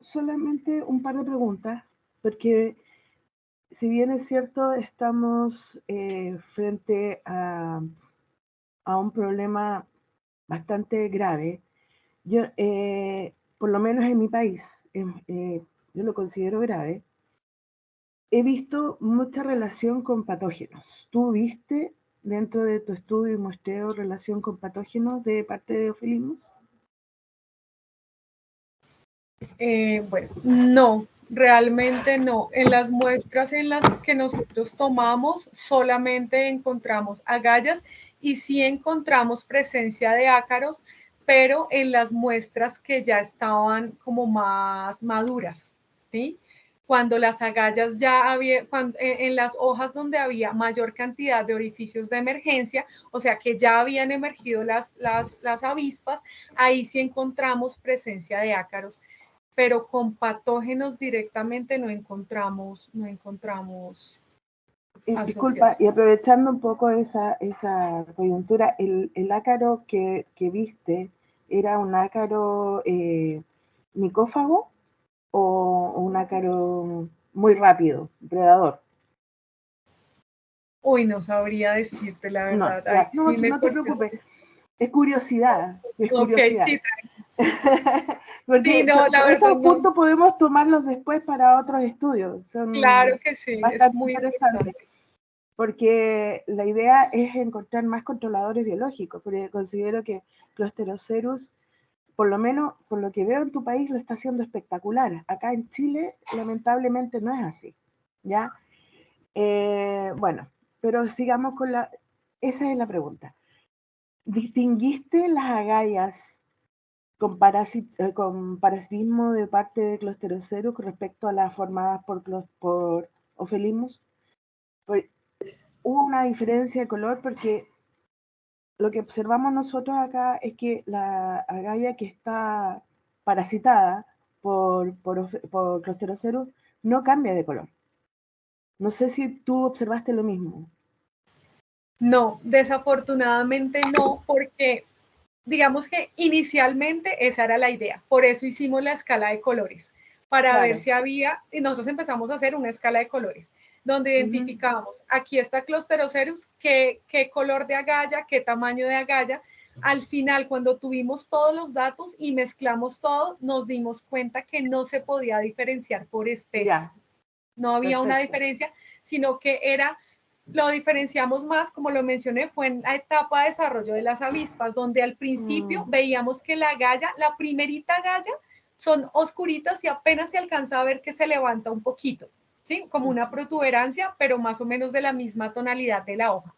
solamente un par de preguntas, porque si bien es cierto, estamos frente a un problema bastante grave, yo, por lo menos en mi país, yo lo considero grave, he visto mucha relación con patógenos. ¿Tú viste dentro de tu estudio y muestreo relación con patógenos de parte de Ofelinus? Bueno, no, realmente no. En las muestras en las que nosotros tomamos solamente encontramos agallas y sí encontramos presencia de ácaros, pero en las muestras que ya estaban como más maduras, ¿sí? Cuando las agallas ya había, en las hojas donde había mayor cantidad de orificios de emergencia, o sea que ya habían emergido las avispas, ahí sí encontramos presencia de ácaros, pero con patógenos directamente no encontramos Disculpa, y aprovechando un poco esa coyuntura, el ácaro que viste, ¿era un ácaro micófago o un ácaro muy rápido, predador? Uy, no sabría decirte la verdad. No, ya, Sí no te preocupes, es curiosidad, es curiosidad. Sí, Porque sí, no, la verdad esos no. puntos podemos tomarlos después para otros estudios, son Claro que sí, es bastante muy interesantes. importante. Porque la idea es encontrar más controladores biológicos, porque considero que Closterocerus, por lo menos por lo que veo en tu país, lo está haciendo espectacular. Acá en Chile, lamentablemente, no es así, ¿ya? Bueno, pero sigamos con la... Esa es la pregunta. ¿Distinguiste las agallas con parasitismo de parte de Closterocerus respecto a las formadas por Ofelinus? Hubo una diferencia de color porque lo que observamos nosotros acá es que la agalla que está parasitada por Closterocerus no cambia de color. No sé si tú observaste lo mismo. No, desafortunadamente no, porque digamos que inicialmente esa era la idea. Por eso hicimos la escala de colores, para ver si había, y nosotros empezamos a hacer una escala de colores, donde identificábamos, aquí está Closterocerus, qué color de agalla, qué tamaño de agalla. Al final, cuando tuvimos todos los datos y mezclamos todo, nos dimos cuenta que no se podía diferenciar por especie. No había una diferencia, sino que era, lo diferenciamos más, como lo mencioné, fue en la etapa de desarrollo de las avispas, donde al principio veíamos que la agalla, la primerita agalla, son oscuritas y apenas se alcanza a ver que se levanta un poquito, ¿sí? Como una protuberancia, pero más o menos de la misma tonalidad de la hoja.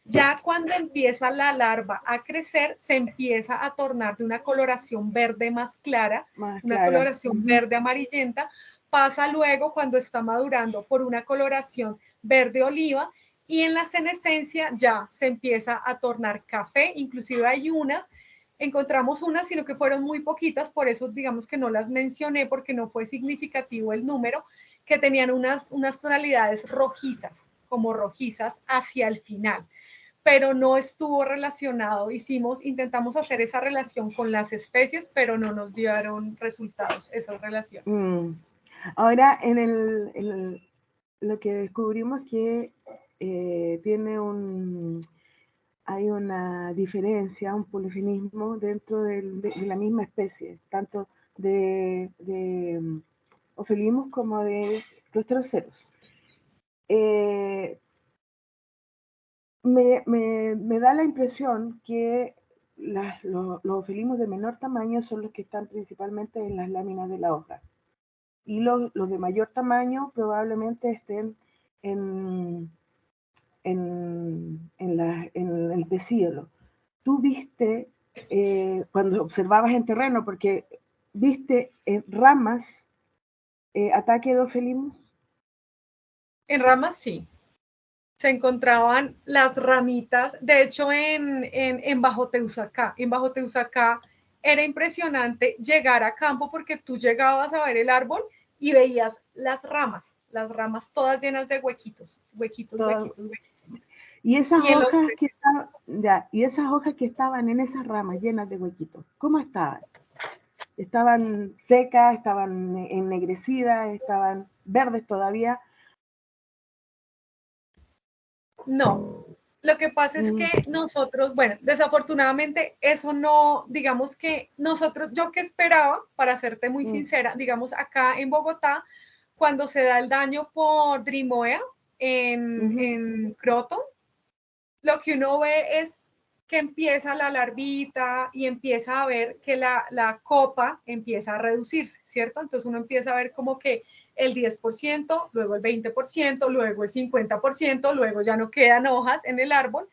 Ya cuando empieza la larva a crecer, se empieza a tornar de una coloración verde más clara, una coloración verde amarillenta, pasa luego cuando está madurando por una coloración verde oliva y en la senescencia ya se empieza a tornar café, inclusive hay unas, encontramos unas, sino que fueron muy poquitas, por eso digamos que no las mencioné porque no fue significativo el número, que tenían unas tonalidades rojizas, como rojizas hacia el final, pero no estuvo relacionado. Intentamos hacer esa relación con las especies, pero no nos dieron resultados esas relaciones. Ahora, lo que descubrimos que hay una diferencia, un polifinismo dentro de la misma especie, tanto de Ophellimus como de Closterocerus. Me da la impresión que los Ophellimus de menor tamaño son los que están principalmente en las láminas de la hoja. Y los de mayor tamaño probablemente estén en el pecíolo. Tú viste, cuando observabas en terreno, porque viste en ramas ataque de Ophellimus. En ramas sí. Se encontraban las ramitas, de hecho en Bajo Teusacá. En Bajo Teusacá era impresionante llegar a campo porque tú llegabas a ver el árbol y veías las ramas todas llenas de huequitos. Y esas hojas que estaban en esas ramas llenas de huequitos, ¿cómo estaban? ¿Estaban secas, estaban ennegrecidas, estaban verdes todavía? No, lo que pasa es que nosotros, bueno, desafortunadamente eso no, digamos que nosotros, yo que esperaba, para serte muy sincera, digamos acá en Bogotá, cuando se da el daño por Drimoea en Croton, lo que uno ve es que empieza la larvita y empieza a ver que la copa empieza a reducirse, ¿cierto? Entonces uno empieza a ver como que el 10%, luego el 20%, luego el 50%, luego ya no quedan hojas en el árbol.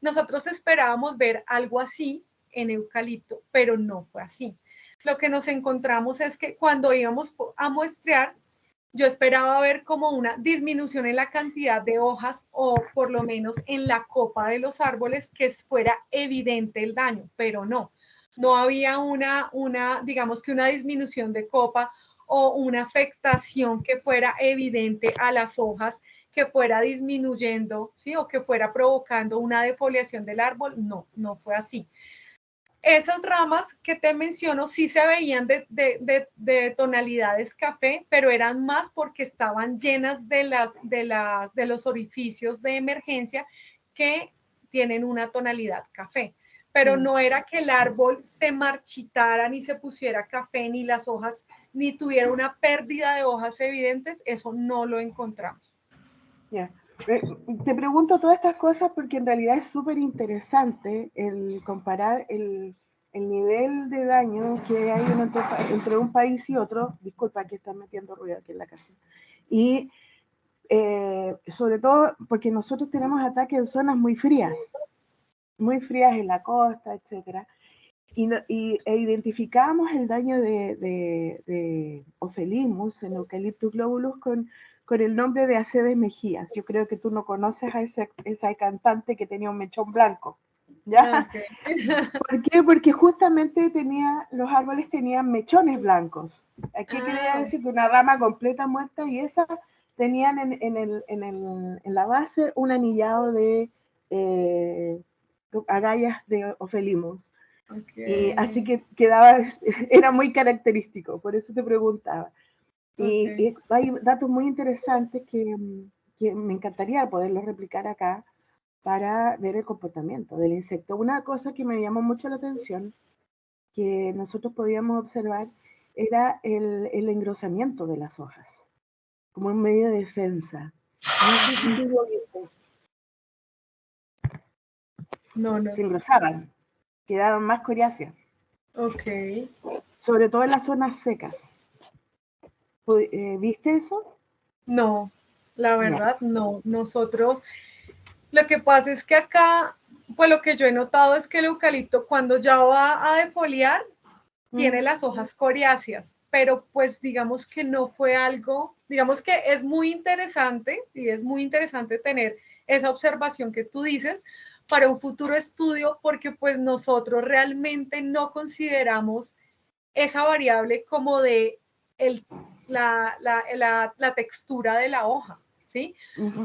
Nosotros esperábamos ver algo así en eucalipto, pero no fue así. Lo que nos encontramos es que cuando íbamos a muestrear, yo esperaba ver como una disminución en la cantidad de hojas o por lo menos en la copa de los árboles que fuera evidente el daño, pero no había digamos que una disminución de copa o una afectación que fuera evidente a las hojas, que fuera disminuyendo, ¿sí? O que fuera provocando una defoliación del árbol, no fue así. Esas ramas que te menciono sí se veían de tonalidades café, pero eran más porque estaban llenas de los orificios de emergencia que tienen una tonalidad café. Pero no era que el árbol se marchitara ni se pusiera café, ni las hojas, ni tuviera una pérdida de hojas evidentes, eso no lo encontramos. Yeah. Te pregunto todas estas cosas porque en realidad es súper interesante el comparar el nivel de daño que hay entre un país y otro. Disculpa que están metiendo ruido aquí en la casa. Y sobre todo porque nosotros tenemos ataques en zonas muy frías en la costa, etc. E identificamos el daño de Ophellimus en Eucalyptus globulus con el nombre de Acedes Mejías. Yo creo que tú no conoces a esa cantante que tenía un mechón blanco. ¿Ya? Okay. ¿Por qué? Porque justamente los árboles tenían mechones blancos. ¿Qué quería decir? Una rama completa muerta y esas tenían en la base un anillado de agallas de ofelimos. Y así que era muy característico, por eso te preguntaba. Y hay datos muy interesantes que me encantaría poderlos replicar acá para ver el comportamiento del insecto. Una cosa que me llamó mucho la atención, que nosotros podíamos observar, era el engrosamiento de las hojas, como un medio de defensa. No sé si tú lo viste. No. Se engrosaban, quedaban más coriáceas. Ok. Sobre todo en las zonas secas. ¿Viste eso? No, la Ya. verdad, no. Nosotros, lo que pasa es que acá, pues lo que yo he notado es que el eucalipto cuando ya va a defoliar, tiene las hojas coriáceas, pero pues digamos que no fue algo, digamos que es muy interesante y es muy interesante tener esa observación que tú dices para un futuro estudio, porque pues nosotros realmente no consideramos esa variable como de la textura de la hoja, ¿sí?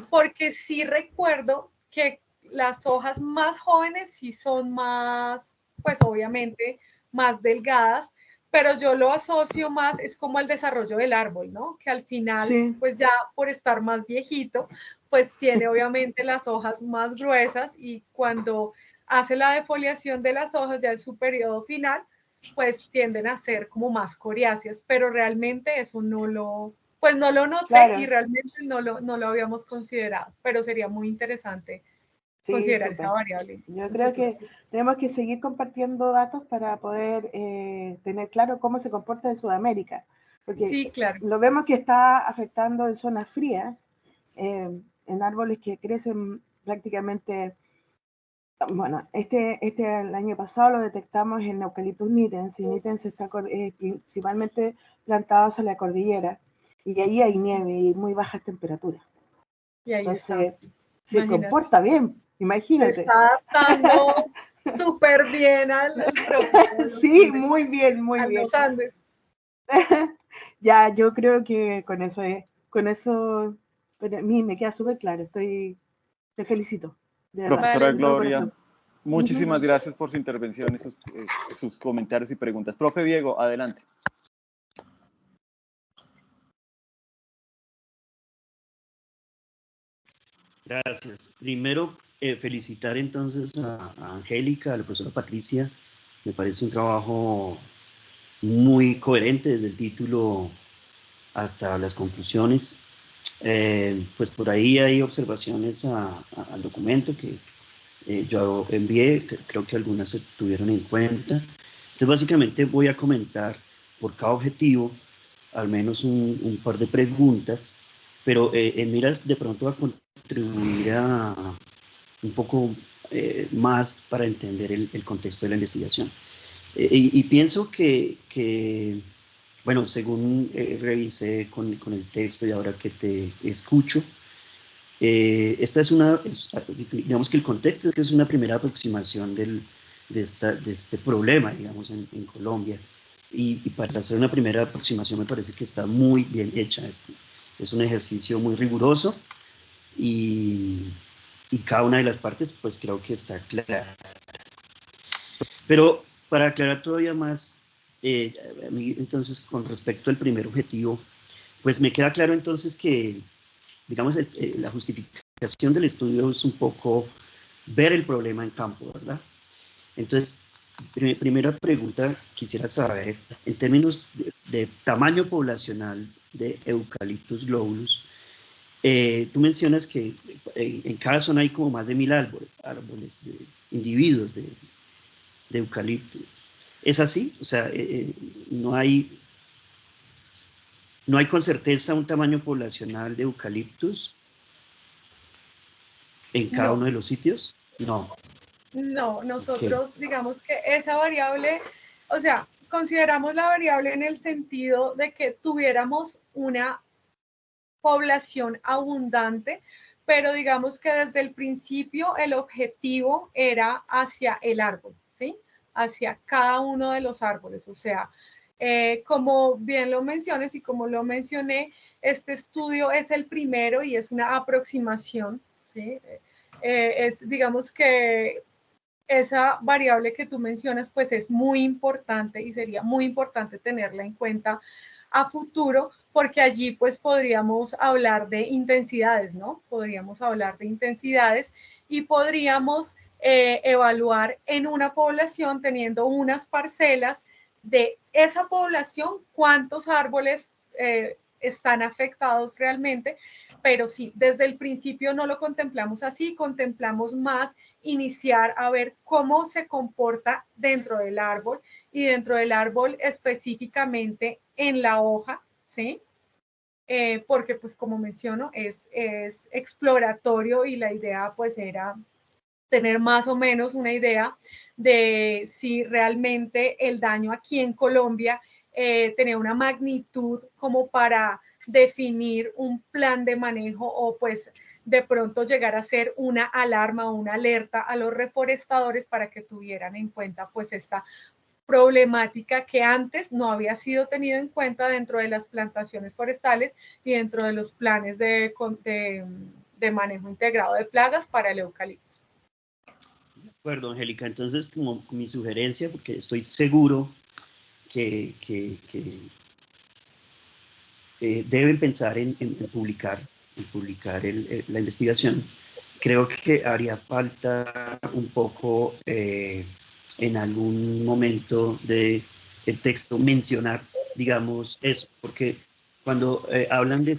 Porque sí recuerdo que las hojas más jóvenes sí son más, pues obviamente, más delgadas, pero yo lo asocio más, es como el desarrollo del árbol, ¿no? Que al final, Sí. pues ya por estar más viejito, pues tiene obviamente las hojas más gruesas y cuando hace la defoliación de las hojas, ya en su periodo final, pues tienden a ser como más coriáceas, pero realmente eso pues no lo noté Claro. y realmente no lo habíamos considerado, pero sería muy interesante considerar súper. esa variable. Yo creo que tenemos que seguir compartiendo datos para poder tener claro cómo se comporta en Sudamérica, porque sí, claro. lo vemos que está afectando en zonas frías, en árboles que crecen prácticamente, bueno, el año pasado lo detectamos en Eucalyptus nitens, y nitens está principalmente plantado hacia la cordillera, y ahí hay nieve y muy bajas temperaturas. Y ahí Entonces, está. se Imagínate. comporta bien, imagínate. Se está adaptando súper bien al trópico. Sí, muy bien, muy a bien. los Andes. Ya, yo creo que con eso, pero a mí me queda súper claro, te felicito, de verdad. Profesora Vale. Gloria, muchísimas gracias por su intervención y sus comentarios y preguntas. Profe Diego, adelante. Gracias. Primero, felicitar entonces a Angélica, a la profesora Patricia. Me parece un trabajo muy coherente desde el título hasta las conclusiones. Pues por ahí hay observaciones al documento que yo envié, creo que algunas se tuvieron en cuenta. Entonces básicamente voy a comentar por cada objetivo al menos un par de preguntas, pero en miras de pronto a contribuir a un poco más para entender el contexto de la investigación. Y pienso que, bueno, según revisé con el texto y ahora que te escucho, esta es digamos que el contexto es que es una primera aproximación de este problema, digamos, en Colombia. Y para hacer una primera aproximación me parece que está muy bien hecha. Es un ejercicio muy riguroso y cada una de las partes pues creo que está clara. Pero para aclarar todavía más, a mí entonces con respecto al primer objetivo, pues me queda claro entonces que, digamos, la justificación del estudio es un poco ver el problema en campo, ¿verdad? Entonces, primera pregunta, quisiera saber, en términos de tamaño poblacional de Eucalyptus globulus, tú mencionas que en cada zona hay como más de 1000 árboles individuos de eucaliptus. ¿Es así? O sea, no hay con certeza un tamaño poblacional de eucaliptus en cada uno de los sitios. No. No, nosotros digamos que esa variable, o sea, consideramos la variable en el sentido de que tuviéramos una población abundante, pero digamos que desde el principio el objetivo era hacia el árbol, ¿sí? Hacia cada uno de los árboles, o sea, como bien lo mencionas y como lo mencioné, este estudio es el primero y es una aproximación, ¿sí? Digamos que esa variable que tú mencionas, pues es muy importante y sería muy importante tenerla en cuenta a futuro, porque allí pues podríamos hablar de intensidades, ¿no? Podríamos hablar de intensidades y podríamos evaluar en una población teniendo unas parcelas de esa población cuántos árboles están afectados realmente, pero sí, desde el principio no lo contemplamos así, contemplamos más iniciar a ver cómo se comporta dentro del árbol y dentro del árbol específicamente en la hoja, ¿sí? Porque pues como menciono es exploratorio y la idea pues era tener más o menos una idea de si realmente el daño aquí en Colombia tenía una magnitud como para definir un plan de manejo o pues de pronto llegar a ser una alarma o una alerta a los reforestadores para que tuvieran en cuenta pues esta problemática que antes no había sido tenido en cuenta dentro de las plantaciones forestales y dentro de los planes de manejo integrado de plagas para el eucalipto. De acuerdo, Angélica. Entonces, como mi sugerencia, porque estoy seguro que deben pensar en publicar la investigación, creo que haría falta un poco en algún momento del texto mencionar, digamos, eso, porque cuando hablan de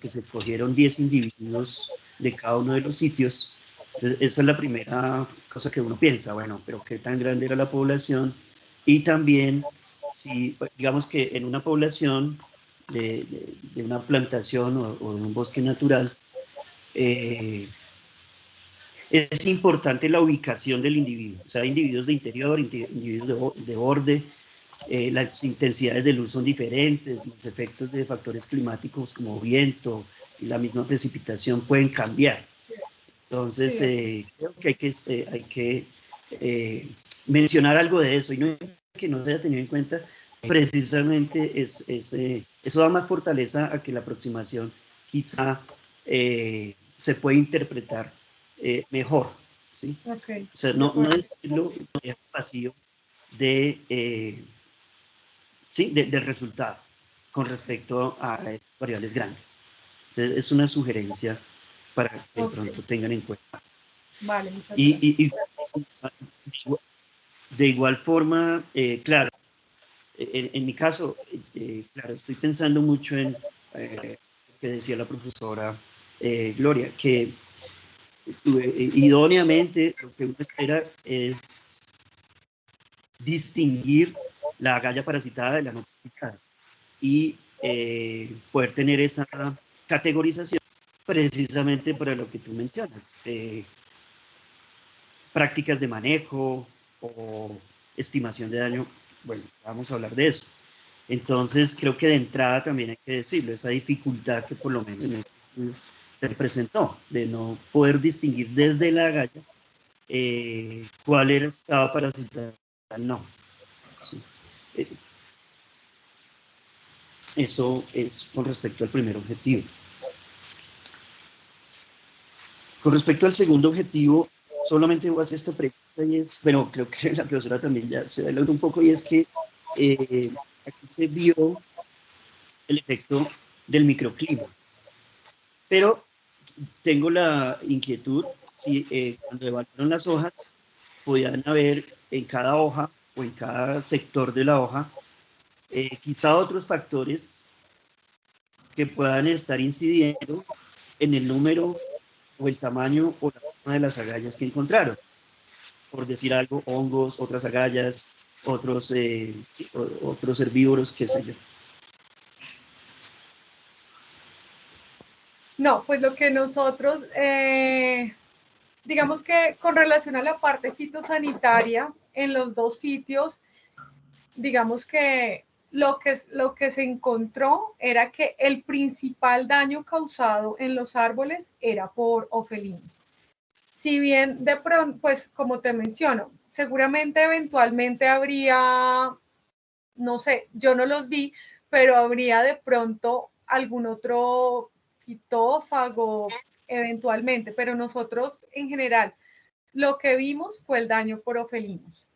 que se escogieron 10 individuos de cada uno de los sitios, entonces esa es la primera cosa que uno piensa, bueno, pero qué tan grande era la población y también si, digamos que en una población de una plantación o de un bosque natural, es importante la ubicación del individuo, o sea, individuos de interior, individuos de borde, las intensidades de luz son diferentes, los efectos de factores climáticos como viento y la misma precipitación pueden cambiar. Entonces, creo que hay que mencionar algo de eso y no que no se haya tenido en cuenta. Precisamente eso da más fortaleza a que la aproximación quizá se puede interpretar mejor, ¿sí? Okay. O sea, no decirlo vacío ¿sí? Del resultado con respecto a variables grandes. Entonces, es una sugerencia para que de pronto tengan en cuenta. Vale, muchas gracias. Y de igual forma, claro, en mi caso, claro, estoy pensando mucho en lo que decía la profesora Gloria, que idóneamente lo que uno espera es distinguir la agalla parasitada de la no parasitada y poder tener esa categorización precisamente para lo que tú mencionas, prácticas de manejo o estimación de daño. Bueno, vamos a hablar de eso. Entonces, creo que de entrada también hay que decirlo, esa dificultad que por lo menos en este estudio se presentó, de no poder distinguir desde la agalla cuál era estado parasital, no. Sí. Eso es con respecto al primer objetivo. Con respecto al segundo objetivo, solamente voy a hacer esta pregunta y es, bueno, creo que la profesora también ya se adelantó un poco y es que aquí se vio el efecto del microclima. Pero tengo la inquietud si cuando evaluaron las hojas podían haber en cada hoja o en cada sector de la hoja quizá otros factores que puedan estar incidiendo en el número o el tamaño o la forma de las agallas que encontraron. Por decir algo, hongos, otras agallas, otros herbívoros, qué sé yo. No, pues lo que nosotros, digamos que con relación a la parte fitosanitaria, en los dos sitios, digamos que lo que se encontró era que el principal daño causado en los árboles era por ofelinos. Si bien de pronto, pues como te menciono, seguramente eventualmente habría, no sé, yo no los vi, pero habría de pronto algún otro fitófago eventualmente, pero nosotros en general lo que vimos fue el daño por ofelinos.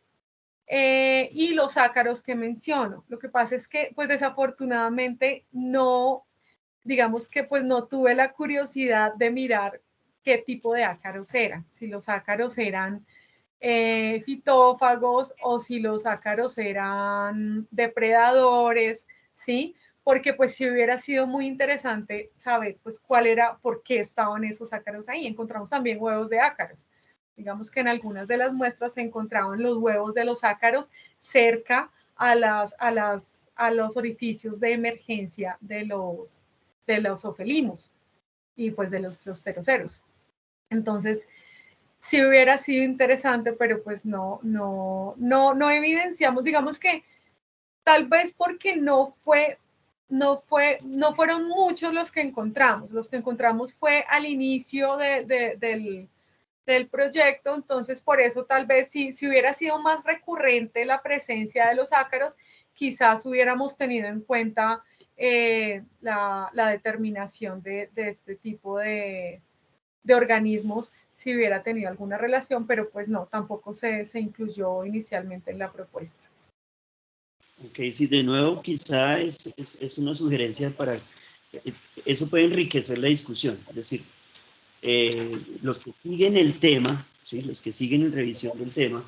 Y los ácaros que menciono. Lo que pasa es que, pues desafortunadamente, no, digamos que pues no tuve la curiosidad de mirar qué tipo de ácaros eran, si los ácaros eran fitófagos o si los ácaros eran depredadores, ¿sí? Porque pues si hubiera sido muy interesante saber pues cuál era, por qué estaban esos ácaros ahí. Encontramos también huevos de ácaros. Digamos que en algunas de las muestras se encontraban los huevos de los ácaros cerca a los orificios de emergencia de los ofelinos y pues de los closteroceros. Entonces, sí hubiera sido interesante, pero pues no evidenciamos, digamos que tal vez porque no fueron muchos los que encontramos fue al inicio del proyecto, entonces por eso tal vez si hubiera sido más recurrente la presencia de los ácaros, quizás hubiéramos tenido en cuenta la determinación de este tipo de organismos si hubiera tenido alguna relación, pero pues no, tampoco se incluyó inicialmente en la propuesta. Ok, sí, de nuevo quizá es una sugerencia para, eso puede enriquecer la discusión, es decir, los que siguen el tema, ¿sí? Los que siguen en revisión del tema,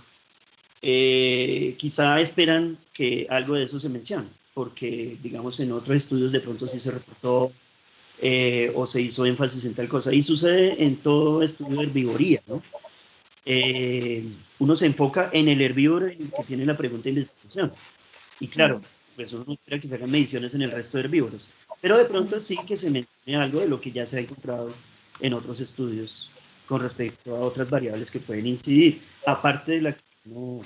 quizá esperan que algo de eso se mencione, porque digamos en otros estudios de pronto sí se reportó o se hizo énfasis en tal cosa, y sucede en todo estudio de herbivoría, ¿no? Uno se enfoca en el herbívoro en el que tiene la pregunta de investigación, y claro, pues uno no espera que se hagan mediciones en el resto de herbívoros, pero de pronto sí que se mencione algo de lo que ya se ha encontrado en otros estudios con respecto a otras variables que pueden incidir, aparte de la que uno,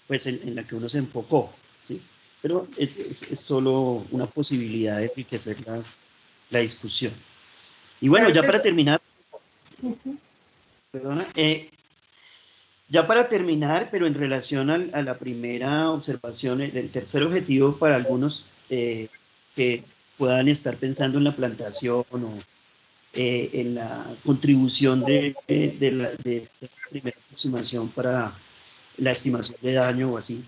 pues en la que uno se enfocó, ¿sí? Pero es solo una posibilidad de enriquecer la discusión. Y bueno, Claro ya que para sí. terminar, perdona, ya para terminar, pero en relación a la primera observación, el tercer objetivo para algunos que puedan estar pensando en la plantación o en la contribución de esta primera aproximación para la estimación de daño o así,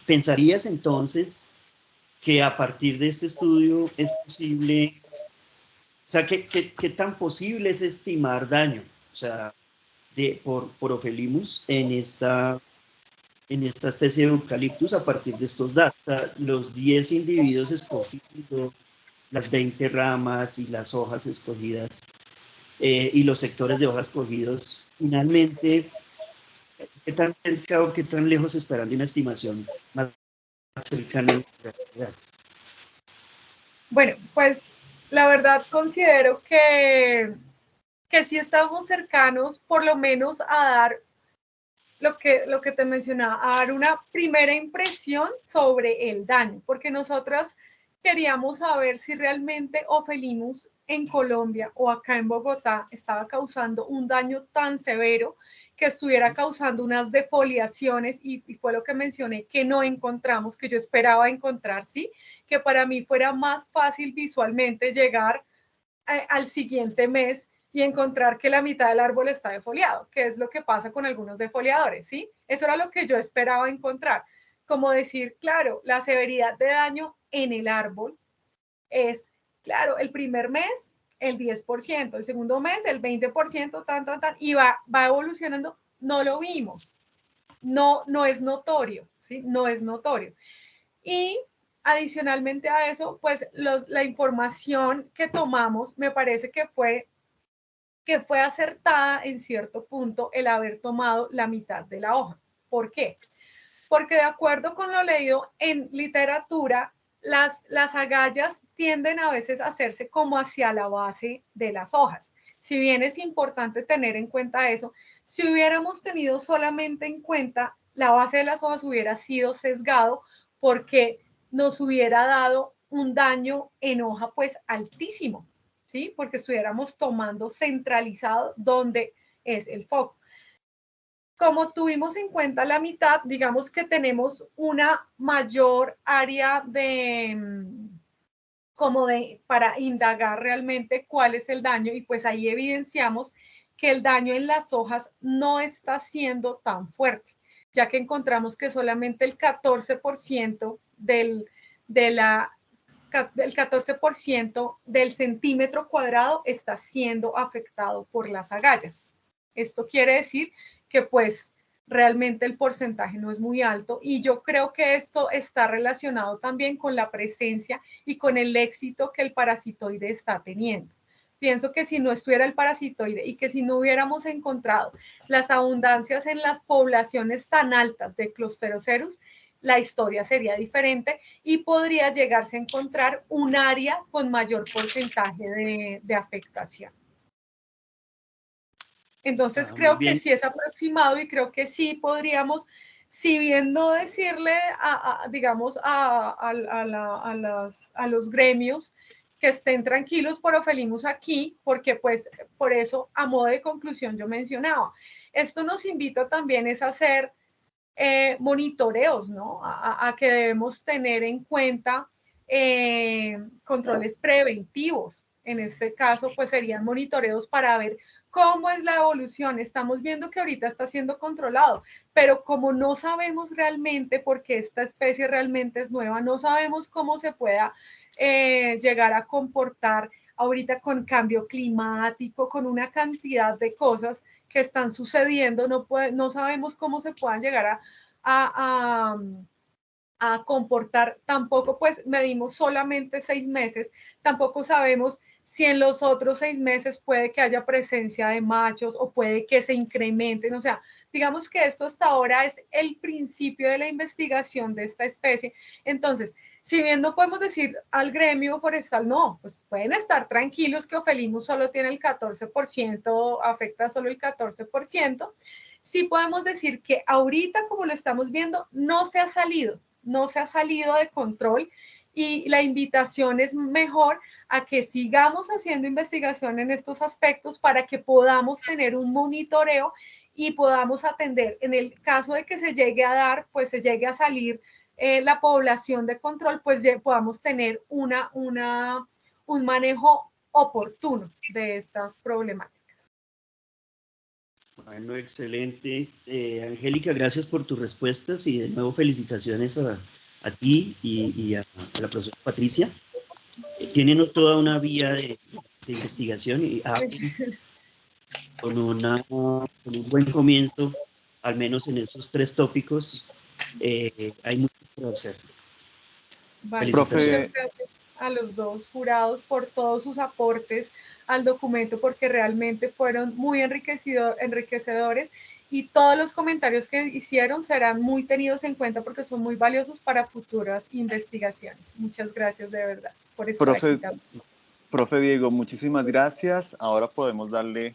¿pensarías entonces que a partir de este estudio es posible, o sea, qué tan posible es estimar daño? O sea, por Ofelimus en esta especie de eucaliptus a partir de estos datos. O sea, los 10 individuos escogidos, las 20 ramas y las hojas escogidas y los sectores de hojas escogidos, finalmente, ¿qué tan cerca o qué tan lejos estarán de una estimación más cercana a la realidad? Bueno, pues la verdad considero que sí estamos cercanos por lo menos a dar lo que te mencionaba, a dar una primera impresión sobre el daño, porque nosotras queríamos saber si realmente Ofelimus en Colombia o acá en Bogotá estaba causando un daño tan severo que estuviera causando unas defoliaciones y fue lo que mencioné que no encontramos, que yo esperaba encontrar, sí, que para mí fuera más fácil visualmente llegar al siguiente mes y encontrar que la mitad del árbol está defoliado, que es lo que pasa con algunos defoliadores, ¿sí? Eso era lo que yo esperaba encontrar. Como decir, claro, la severidad de daño en el árbol es, claro, el primer mes el 10%, el segundo mes el 20%, y va evolucionando, no lo vimos, no es notorio, ¿sí? No es notorio. Y adicionalmente a eso, pues la información que tomamos me parece que fue acertada en cierto punto el haber tomado la mitad de la hoja. ¿Por qué? Porque de acuerdo con lo leído en literatura, las agallas tienden a veces a hacerse como hacia la base de las hojas. Si bien es importante tener en cuenta eso, si hubiéramos tenido solamente en cuenta la base de las hojas hubiera sido sesgado porque nos hubiera dado un daño en hoja pues altísimo, ¿sí? Porque estuviéramos tomando centralizado donde es el foco. Como tuvimos en cuenta la mitad, digamos que tenemos una mayor área para indagar realmente cuál es el daño, y pues ahí evidenciamos que el daño en las hojas no está siendo tan fuerte, ya que encontramos que solamente el 14% del 14% del centímetro cuadrado está siendo afectado por las agallas. Esto quiere decir que pues realmente el porcentaje no es muy alto, y yo creo que esto está relacionado también con la presencia y con el éxito que el parasitoide está teniendo. Pienso que si no estuviera el parasitoide y que si no hubiéramos encontrado las abundancias en las poblaciones tan altas de Closterocerus, la historia sería diferente y podría llegarse a encontrar un área con mayor porcentaje de afectación. Entonces creo que sí es aproximado, y creo que sí podríamos, si bien no decirle digamos a los gremios que estén tranquilos por Ophelimus aquí, porque pues por eso a modo de conclusión yo mencionaba, esto nos invita también es a hacer monitoreos, ¿no? A que debemos tener en cuenta controles preventivos. En este caso, pues serían monitoreos para ver cómo es la evolución. Estamos viendo que ahorita está siendo controlado, pero como no sabemos realmente, porque esta especie realmente es nueva, no sabemos cómo se pueda llegar a comportar ahorita con cambio climático, con una cantidad de cosas que están sucediendo, no sabemos cómo se puedan llegar a comportar. Tampoco pues medimos solamente 6 meses, tampoco sabemos si en los otros 6 meses puede que haya presencia de machos o puede que se incrementen. O sea, digamos que esto hasta ahora es el principio de la investigación de esta especie. Entonces, si bien no podemos decir al gremio forestal, no, pues pueden estar tranquilos que Ophelimus solo tiene el 14%, afecta solo el 14%, sí podemos decir que ahorita, como lo estamos viendo, no se ha salido de control, y la invitación es mejor a que sigamos haciendo investigación en estos aspectos para que podamos tener un monitoreo y podamos atender. En el caso de que se llegue a dar, pues se llegue a salir la población de control, pues podamos tener un manejo oportuno de estas problemáticas. Bueno, excelente. Angélica, gracias por tus respuestas, y de nuevo felicitaciones a ti y a la profesora Patricia. Tienen toda una vía de investigación y con un buen comienzo, al menos en esos 3 tópicos. Hay mucho por hacer. Vale, muchas gracias a los dos jurados por todos sus aportes al documento, porque realmente fueron muy enriquecedores, y todos los comentarios que hicieron serán muy tenidos en cuenta porque son muy valiosos para futuras investigaciones. Muchas gracias de verdad por estar aquí también. Profe Diego, muchísimas gracias. Ahora podemos darle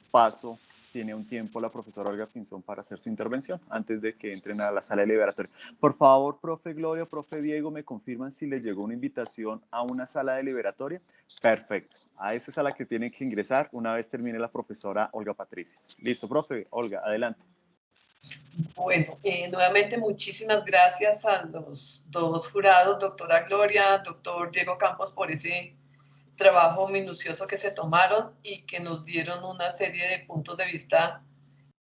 paso. Tiene un tiempo la profesora Olga Pinzón para hacer su intervención antes de que entren a la sala deliberatoria. Por favor, profe Gloria, profe Diego, ¿me confirman si les llegó una invitación a una sala deliberatoria? Perfecto. A esa sala que tienen que ingresar una vez termine la profesora Olga Patricia. Listo, profe Olga, adelante. Bueno, nuevamente muchísimas gracias a los 2 jurados, doctora Gloria, doctor Diego Campos, por ese trabajo minucioso que se tomaron y que nos dieron una serie de puntos de vista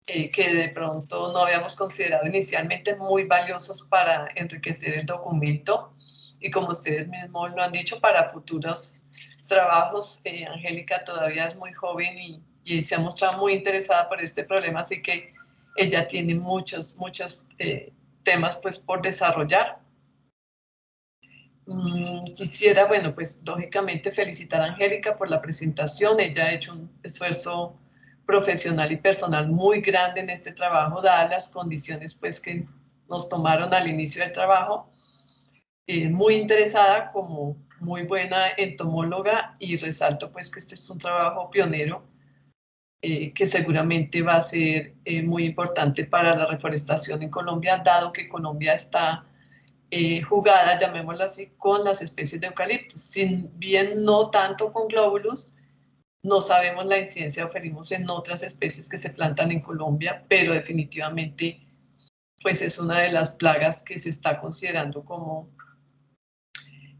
que de pronto no habíamos considerado inicialmente, muy valiosos para enriquecer el documento, y como ustedes mismos lo han dicho, para futuros trabajos. Angélica todavía es muy joven y se ha mostrado muy interesada por este problema, así que ella tiene muchos temas pues por desarrollar. Quisiera, bueno, pues lógicamente felicitar a Angélica por la presentación. Ella ha hecho un esfuerzo profesional y personal muy grande en este trabajo, dadas las condiciones pues que nos tomaron al inicio del trabajo. Muy interesada, como muy buena entomóloga, y resalto pues que este es un trabajo pionero que seguramente va a ser muy importante para la reforestación en Colombia, dado que Colombia está jugada, llamémosla así, con las especies de eucaliptus. Si bien no tanto con glóbulos, no sabemos la incidencia de oferimos en otras especies que se plantan en Colombia, pero definitivamente pues es una de las plagas que se está considerando como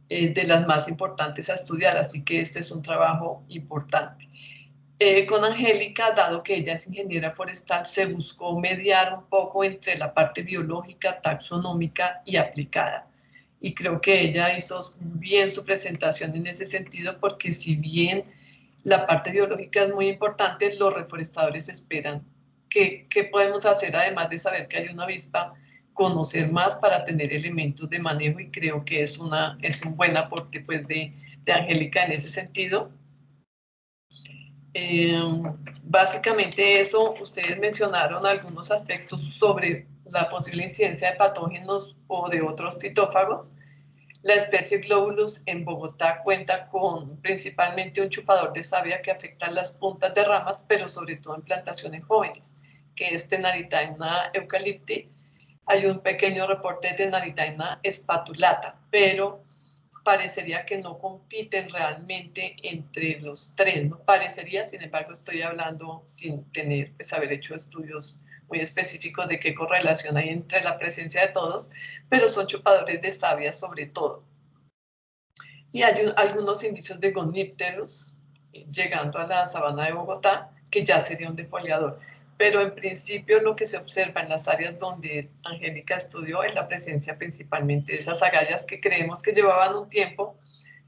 de las más importantes a estudiar, así que este es un trabajo importante. Con Angélica, dado que ella es ingeniera forestal, se buscó mediar un poco entre la parte biológica, taxonómica y aplicada. Y creo que ella hizo bien su presentación en ese sentido, porque si bien la parte biológica es muy importante, los reforestadores esperan qué podemos hacer además de saber que hay una avispa, conocer más para tener elementos de manejo, y creo que es un buen aporte pues, de Angélica en ese sentido. Básicamente eso, ustedes mencionaron algunos aspectos sobre la posible incidencia de patógenos o de otros fitófagos. La especie Globulus en Bogotá cuenta con principalmente un chupador de savia que afecta las puntas de ramas, pero sobre todo en plantaciones jóvenes, que es Tenaritaina eucalipti. Hay un pequeño reporte de Tenaritaina spatulata, pero parecería que no compiten realmente entre los tres, ¿no? Parecería, sin embargo, estoy hablando sin tener, pues, haber hecho estudios muy específicos de qué correlación hay entre la presencia de todos, pero son chupadores de savia sobre todo. Y hay algunos indicios de Gonypterus llegando a la sabana de Bogotá, que ya sería un defoliador. Pero en principio lo que se observa en las áreas donde Angélica estudió es la presencia principalmente de esas agallas que creemos que llevaban un tiempo,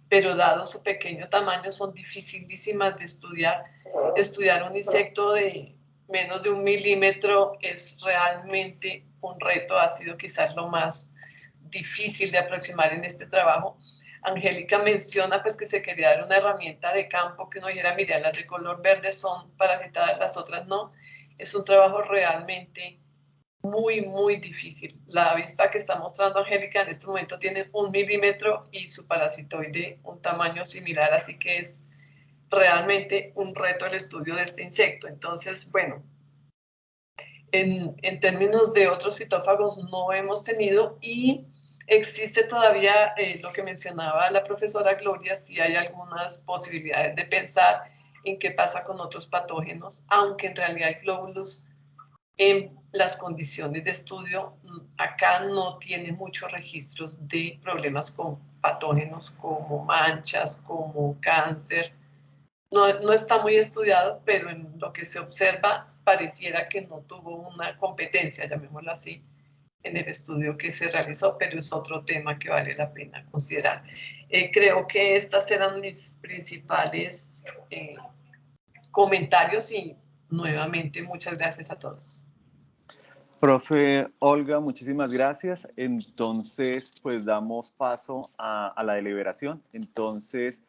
pero dado su pequeño tamaño son dificilísimas de estudiar. Estudiar un insecto de menos de 1 milímetro es realmente un reto, ha sido quizás lo más difícil de aproximar en este trabajo. Angélica menciona pues, que se quería dar una herramienta de campo que uno dijera, mira, las de color verde son parasitadas, las otras no. Es un trabajo realmente muy, muy difícil. La avispa que está mostrando Angélica en este momento tiene 1 milímetro y su parasitoide un tamaño similar, así que es realmente un reto el estudio de este insecto. Entonces, bueno, en términos de otros fitófagos no hemos tenido, y existe todavía lo que mencionaba la profesora Gloria, si hay algunas posibilidades de pensar en qué pasa con otros patógenos, aunque en realidad el glóbulos en las condiciones de estudio acá no tiene muchos registros de problemas con patógenos como manchas, como cáncer. No está muy estudiado, pero en lo que se observa pareciera que no tuvo una competencia, llamémoslo así, en el estudio que se realizó, pero es otro tema que vale la pena considerar. Creo que estas eran mis principales comentarios, y nuevamente muchas gracias a todos. Profe Olga, muchísimas gracias. Entonces, pues damos paso a la deliberación. Entonces,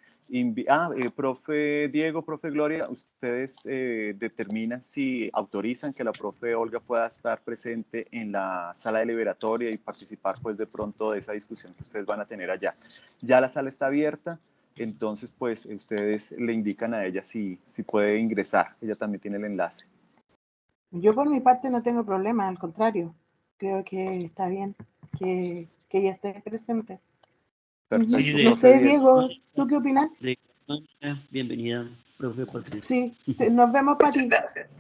profe Diego, profe Gloria, ustedes determinan si autorizan que la profe Olga pueda estar presente en la sala deliberatoria y participar, pues, de pronto de esa discusión que ustedes van a tener allá. Ya la sala está abierta, entonces, pues, ustedes le indican a ella si puede ingresar. Ella también tiene el enlace. Yo por mi parte no tengo problema, al contrario, creo que está bien que ella esté presente. Perfecto. Sí, No sé, Diego, ¿tú qué opinas? Bienvenida, profe Patricia. Sí, nos vemos, Pati. Muchas gracias.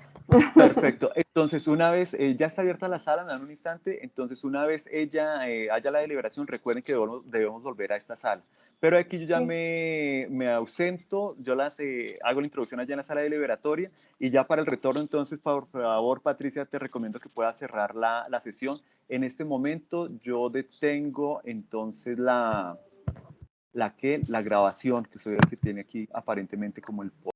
Perfecto. Entonces, una vez ya está abierta la sala, me dan un instante. Entonces, una vez ella haya la deliberación, recuerden que debemos volver a esta sala. Pero aquí yo ya Sí. me ausento, yo hago la introducción allá en la sala deliberatoria, y ya para el retorno, entonces, por favor, Patricia, te recomiendo que puedas cerrar la sesión. En este momento yo detengo entonces la grabación, que soy el que tiene aquí aparentemente como el